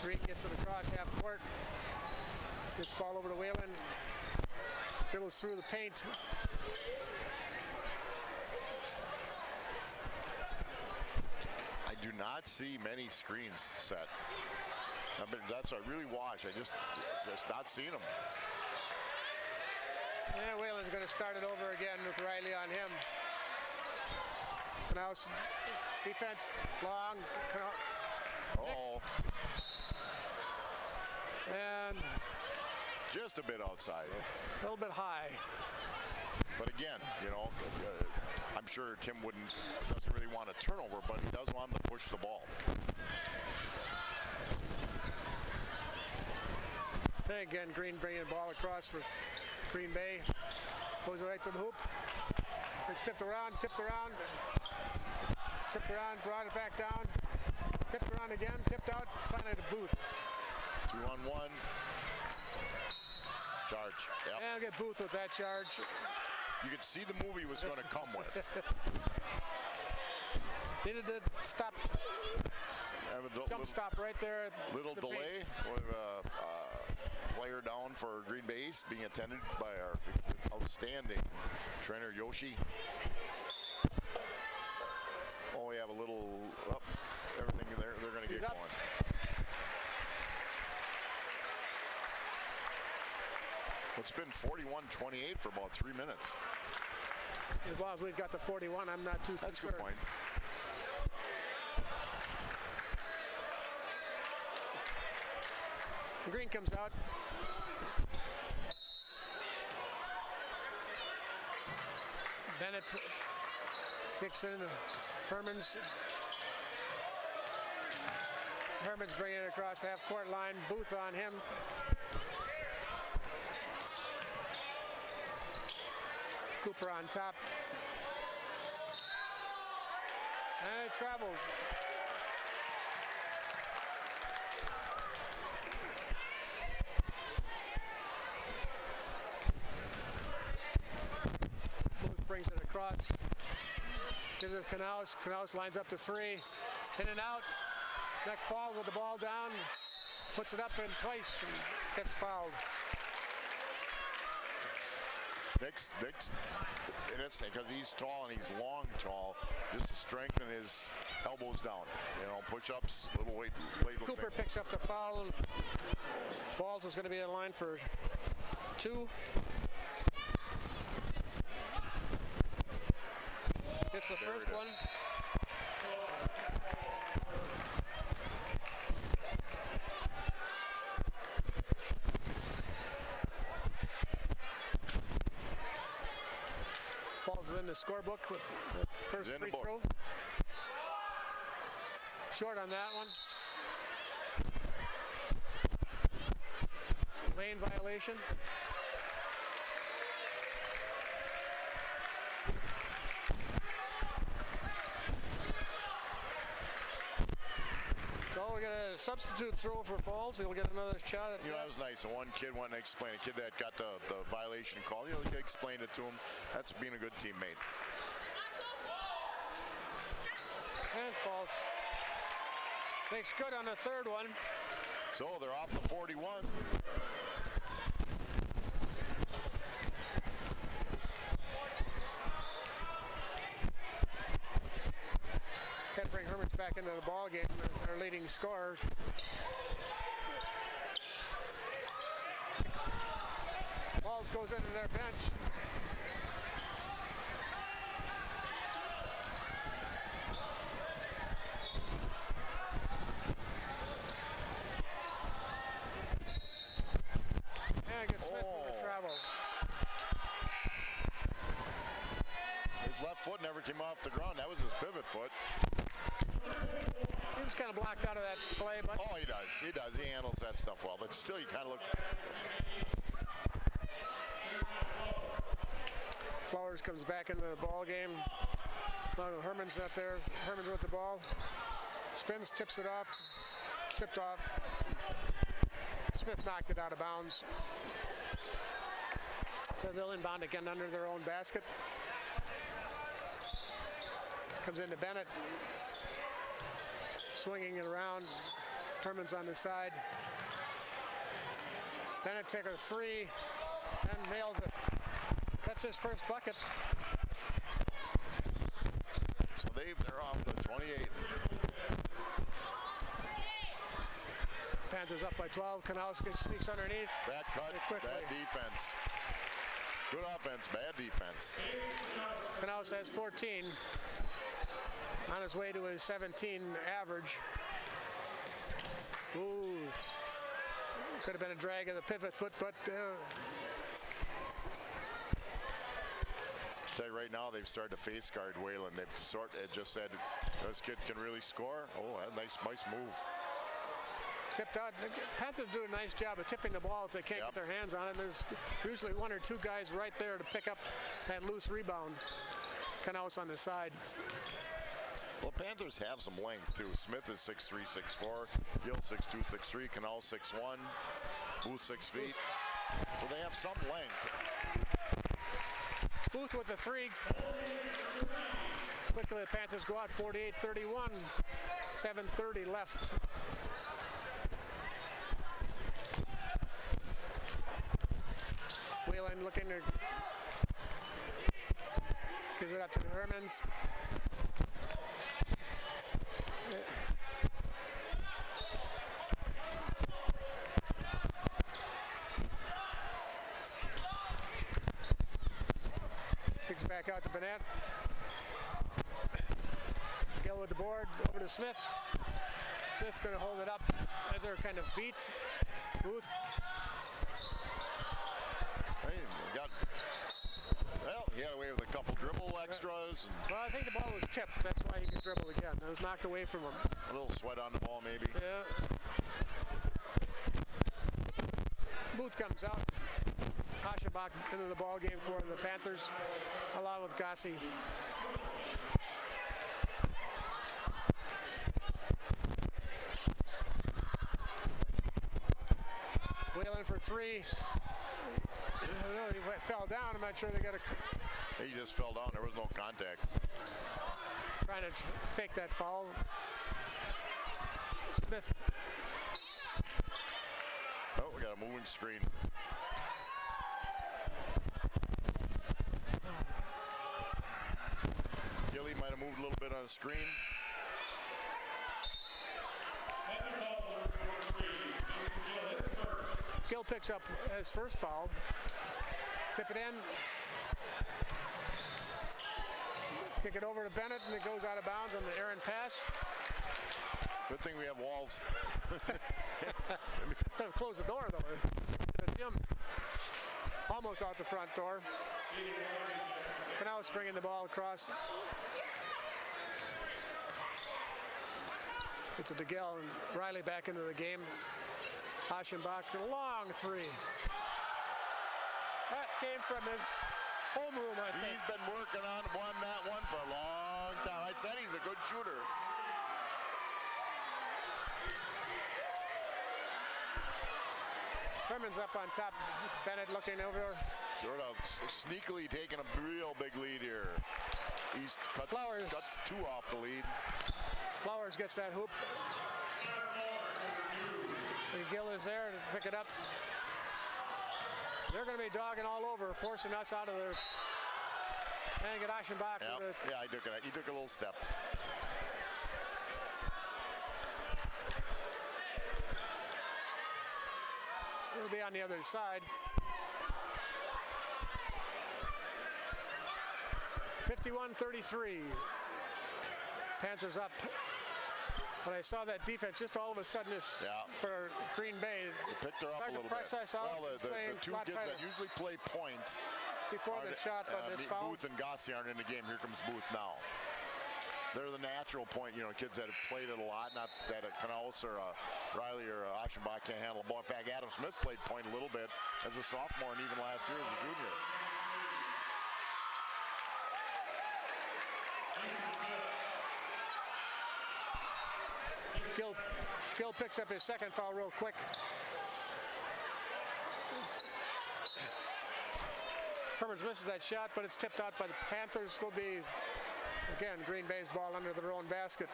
Green gets it across half court. Gets ball over to Whalen. Dribbles through the paint. I do not see many screens set. That's what I really watch. I just not seeing them. Yeah, Whalen's going to start it over again with Riley on him. Now defense long. Oh, And just a bit outside. a little bit high. But again, I'm sure Tim doesn't really want a turnover, but he does want to push the ball. And again, Green bringing the ball across for Green Bay. Goes right to the hoop. It's tipped around, brought it back down. Tipped around again, tipped out, finally to Booth. 2-on-1. Charge. Yep. And get Booth with that charge. You could see the move he was going to come with. Needed to stop, jump stop right there. Little The delay with a player down for Green Bay East being attended by our outstanding trainer Yoshi. Oh, we have a little everything there. They're going to get He's up. going. It's been 41-28 for about 3 minutes. As long as we've got the 41, I'm not too That's a concerned. good point. Green comes out. Bennett kicks in. Herman's bringing it across half court line. Booth on him. Cooper on top. And it travels. Booth brings it across. Gives it to Canals. Canals lines up to three. In and out. Neck falls with the ball down. Puts it up in twice and gets fouled. Nick's, and it's because he's tall and he's long tall, just to strengthen his elbows down. Push-ups, little weight. Cooper picks up the foul. Falls is going to be in line for 2. Gets the first one. Falls is in the scorebook with the first free throw. Short on that one. Lane violation. So we got a substitute throw for Falls. He'll get another shot at That was nice. And one kid went and explained. A kid that got the violation call. He explained it to him. That's being a good teammate. And Falls makes good on the third one. So they're off the 41. Can't bring Hermans back into the ball game. Their leading scorer. Falls goes into their bench. And gets Smith in the travel. His left foot never came off the ground. That was his pivot foot. He was kind of blocked out of that play, but Oh, he does. He does. He handles that stuff well. But still, you kind of look. Flowers comes back into the ball game. Herman's not there. Herman's with the ball. Spins, tips it off. Tipped off. Smith knocked it out of bounds. So they'll inbound again under their own basket. Comes into Bennett. Swinging it around. Herman's on the side. Bennett takes a three and nails it. That's his first bucket. So they're off the 28. Panthers up by 12. Kanowski sneaks underneath. Bad cut, bad defense. Good offense, bad defense. Knaus has 14. On his way to his 17 average. Ooh. Could have been a drag of the pivot foot, but tell you right now, they've started to face guard Whalen. They've just said, this kid can really score. Oh, nice move. tipped out. The Panthers do a nice job of tipping the ball if they can't get their hands on it. There's usually one or two guys right there to pick up that loose rebound. Knaus on the side. Well, Panthers have some length, too. Smith is 6'3", 6'4". Gill 6'2", 6'3". Knaus 6'1". Booth 6 feet. So they have some length. Booth with the three. Quickly, the Panthers go out 48-31. 7:30 left. Whalen looking to gives it up to the Hermans. Kicks back out to Bennett. Gill with the board, over to Smith. Smith's going to hold it up as they're kind of beat. Booth. Hey, he got away with a couple dribble extras. Well, I think the ball was tipped. That's why he could dribble again. It was knocked away from him. A little sweat on the ball, maybe. Yeah. Booth comes out. Aschenbach into the ball game for the Panthers, along with Gossi. Whalen for three. He fell down. I'm not sure they got a. He just fell down. There was no contact. Trying to fake that foul. Smith. Oh, we got a moving screen. Gilly might have moved a little bit on the screen. Gill picks up his first foul. Tip it in. Kick it over to Bennett, and it goes out of bounds on the errant pass. Good thing we have walls. Could have closed the door, though. The gym almost out the front door. Knaus bringing the ball across. It's a DeGill and Riley back into the game. Aschenbach, a long three. That came from his homeroom, I think. He's been working on that one for a long time. I said he's a good shooter. Herman's up on top. Bennett looking over. Sort of sneakily taking a real big lead here. East cuts two off the lead. Flowers gets that hoop. Gill is there to pick it up. They're going to be dogging all over, forcing us out of their. And get Aschenbach. Yep. Yeah, he took a little step. It'll be on the other side. 51-33. Panthers up. But I saw that defense just all of a sudden for Green Bay. They picked her up a little bit. Well, the two kids that usually play point before the shot on this foul. Booth and Gossi aren't in the game. Here comes Booth now. They're the natural point, kids that have played it a lot. Not that a Knaus or a Riley or a Aschenbach can't handle the ball. In fact, Adam Smith played point a little bit as a sophomore and even last year as a junior. Gill picks up his second foul real quick. Herman's misses that shot, but it's tipped out by the Panthers. It'll be, again, Green Bay's ball under their own basket.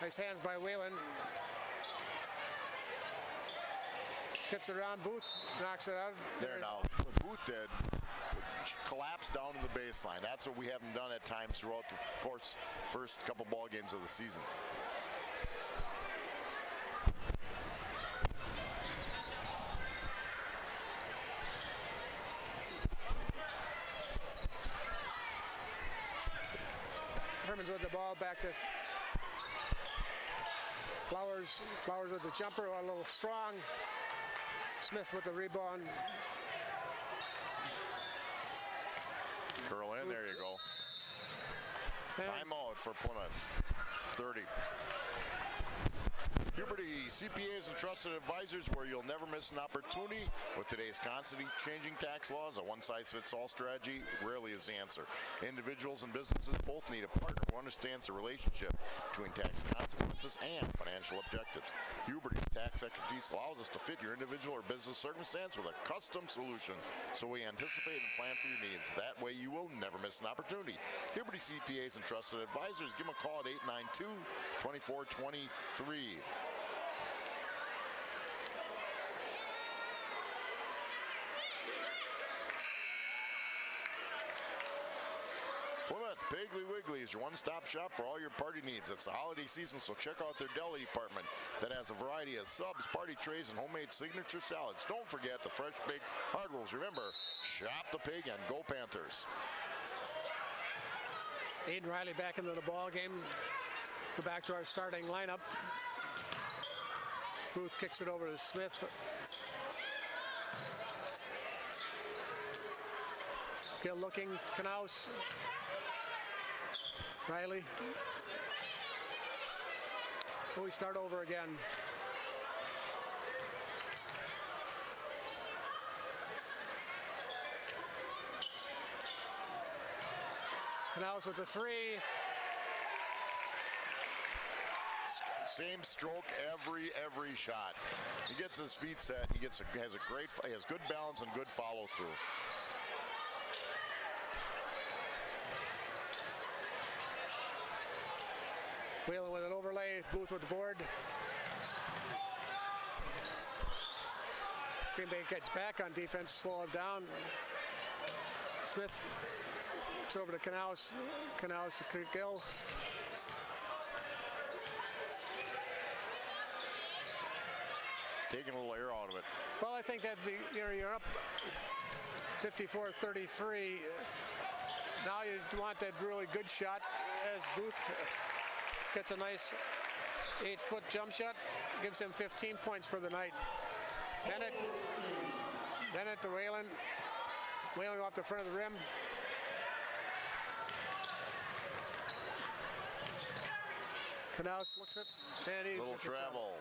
Nice hands by Whalen. Tips it around. Booth knocks it out. There now. What Booth did, collapse down to the baseline. That's what we haven't done at times throughout the course, first couple ball games of the season. Herman's with the ball back to Flowers. Flowers with the jumper, a little strong. Smith with the rebound. Curl in, there you go. And Timeout for Plymouth. 30. Huberty CPAs and trusted advisors, where you'll never miss an opportunity. With today's constantly changing tax laws, a one-size-fits-all strategy rarely is the answer. Individuals and businesses both need a partner who understands the relationship between tax consequences and financial objectives. Huberty's tax expertise allows us to fit your individual or business circumstance with a custom solution, so we anticipate and plan for your needs. That way you will never miss an opportunity. Huberty CPAs and trusted advisors. Give them a call at 892-2423. Plymouth Piggly Wiggly is your one-stop shop for all your party needs. It's the holiday season, so check out their deli department that has a variety of subs, party trays, and homemade signature salads. Don't forget the fresh baked hard rolls. Remember, shop the pig and go Panthers. Aiden Riley back into the ball game. Go back to our starting lineup. Booth kicks it over to Smith. Gill looking, Knaus. Riley. We start over again. Knaus with the three. Same stroke every shot. He gets his feet set. He has good balance and good follow through. Whalen with an overlay, Booth with the board. Green Bay gets back on defense, slow it down. Smith, it's over to Knaus. Knaus to Gill. Taking a little air out of it. Well, I think that you're up 54-33. Now you want that really good shot as Booth gets a nice 8-foot jump shot, gives him 15 points for the night. Bennett to Whalen. Whalen off the front of the rim. Knaus looks at, and he's Little travel.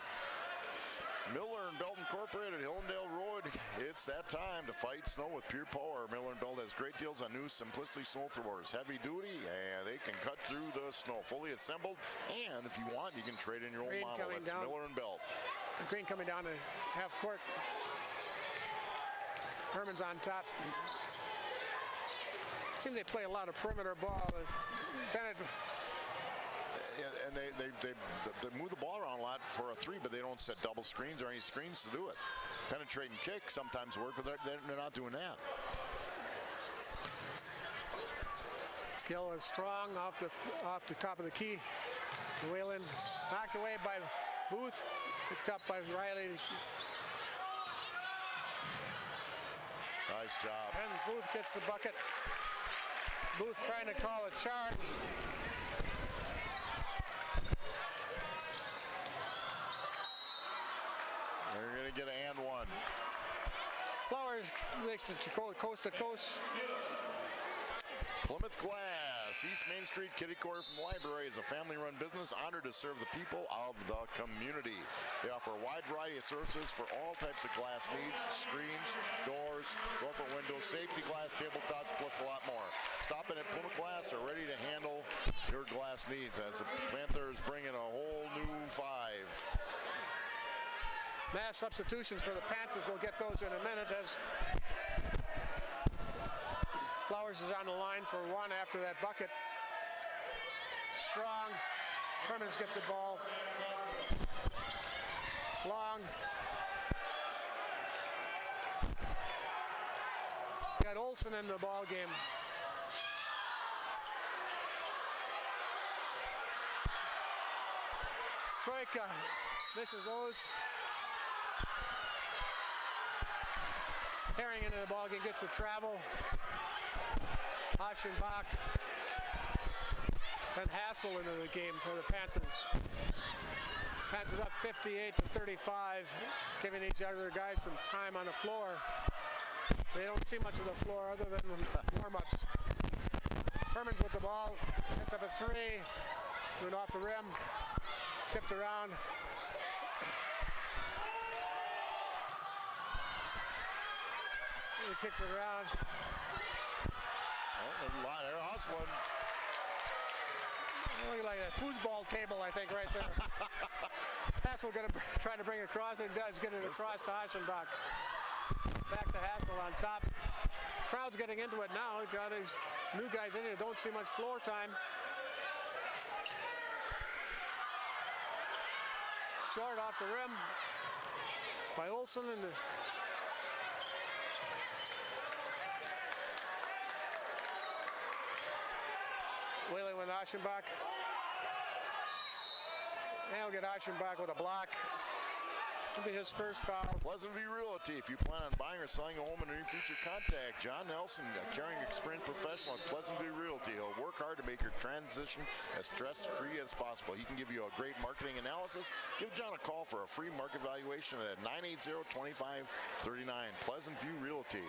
Miller and Belt Incorporated, Hillendale Road. It's that time to fight snow with pure power. Miller and Belt has great deals on new Simplicity snow throwers. Heavy duty, and they can cut through the snow. Fully assembled, and if you want, you can trade in your old Green model. coming That's down. Miller and Belt. Green coming down to half court. Herman's on top. Seems they play a lot of perimeter ball. Bennett. And they move the ball around a lot for a three, but they don't set double screens or any screens to do it. Penetrate and kick sometimes work, but they're not doing that. Gill is strong off the top of the key. Whalen knocked away by Booth, picked up by Riley. Nice job. And Booth gets the bucket. Booth trying to call a charge. They're going to get an and one. Flowers makes it to coast to coast. Plymouth Glass, East Main Street, kitty corner from the library, is a family-run business honored to serve the people of the community. They offer a wide variety of services for all types of glass needs: screens, doors, door-front windows, safety glass, tabletops, plus a lot more. Stop in at Plymouth Glass. Are ready to handle your glass needs as the Panthers bring in a whole new 5. Mass substitutions for the Panthers. We'll get those in a minute as Flowers is on the line for one after that bucket. Strong. Hermans gets the ball. Long. Got Olsen in the ball game. Troika misses those. Herring into the ball game, gets the travel. Aschenbach and Hassel into the game for the Panthers. Panthers up 58-35, giving each other guys some time on the floor. They don't see much of the floor other than warm-ups. Hermans with the ball, hits up a three, went off the rim, tipped around. He kicks it around. Oh, there's a lot there, hustling. Look like a foosball table, I think, right there. Hassel going to try to bring it across, and does get it across to Aschenbach. Back to Hassel on top. Crowd's getting into it now. Got his new guys in here. Don't see much floor time. Short off the rim by Olsen, and Whaley with Aschenbach. And he'll get Aschenbach with a block. It'll be his first foul. Pleasant View Realty. If you plan on buying or selling a home in the near future, contact John Nelson, a caring, experienced professional at Pleasant View Realty. He'll work hard to make your transition as stress-free as possible. He can give you a great marketing analysis. Give John a call for a free market valuation at 980-2539. Pleasant View Realty.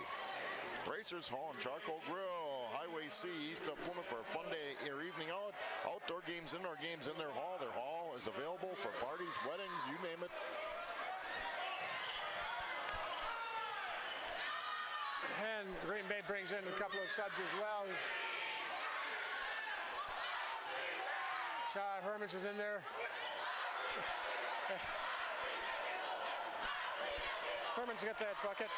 Racers Hall and Charcoal Grill, Highway C, east of Plymouth for a fun day or evening out. Outdoor games, indoor games in their hall. Their hall is available for parties, weddings, you name it. And Green Bay brings in a couple of subs as well. Hermans is in there. Hermans got that bucket.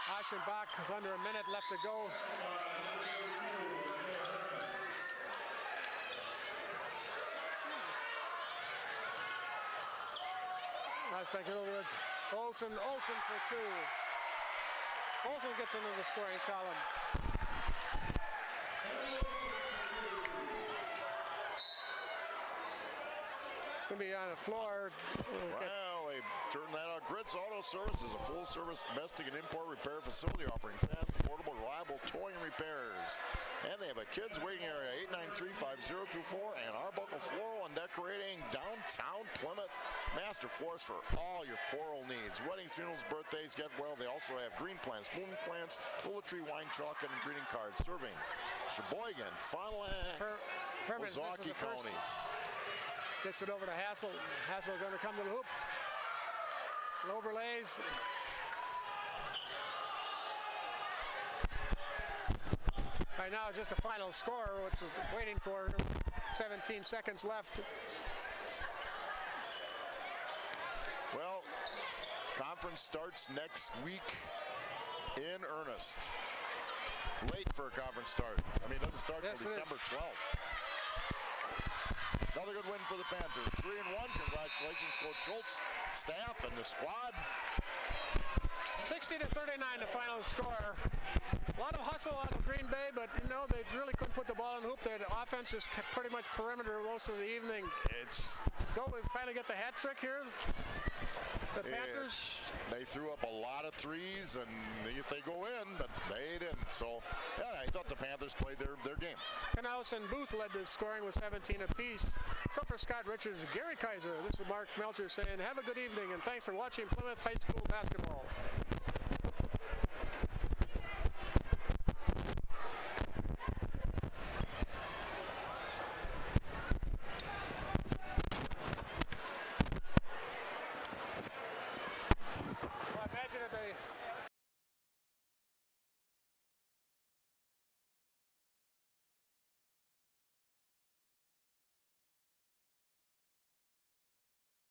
Aschenbach is under a minute left to go. Nice back over to Olsen for two. Olsen gets into the scoring column. It's going to be on the floor. Well, they turned that out. Grits Auto Service is a full-service domestic and import repair facility offering fast, affordable, reliable towing and repairs. And they have a kids waiting area, 893-5024, and Arbuckle Floral and Decorating, downtown Plymouth. Master Florist for all your floral needs. Weddings, funerals, birthdays, get well. They also have green plants, bloom plants, bullet tree, wine chocolate, and greeting cards. Serving Sheboygan, Fond du Lac, Ozaukee counties. Gets it over to Hassel. Hassel going to come to the hoop. Overlays. Right now, just the final score, which is waiting for 17 seconds left. Well, conference starts next week in earnest. Late for a conference start. I mean, it doesn't start until December 12th. Another good win for the Panthers. 3-1. Congratulations, Coach Schultz, staff, and the squad. 60-39, the final score. A lot of hustle out of Green Bay, but you know they really couldn't put the ball in the hoop. The offense is pretty much perimeter most of the evening. So we finally get the hat trick here. The Panthers. They threw up a lot of threes, and if they go in, but they didn't. So yeah, I thought the Panthers played their game. Knaus and Booth led the scoring with 17 apiece. So for Scott Richards, Gary Kaiser, this is Mark Melcher saying have a good evening and thanks for watching Plymouth High School basketball.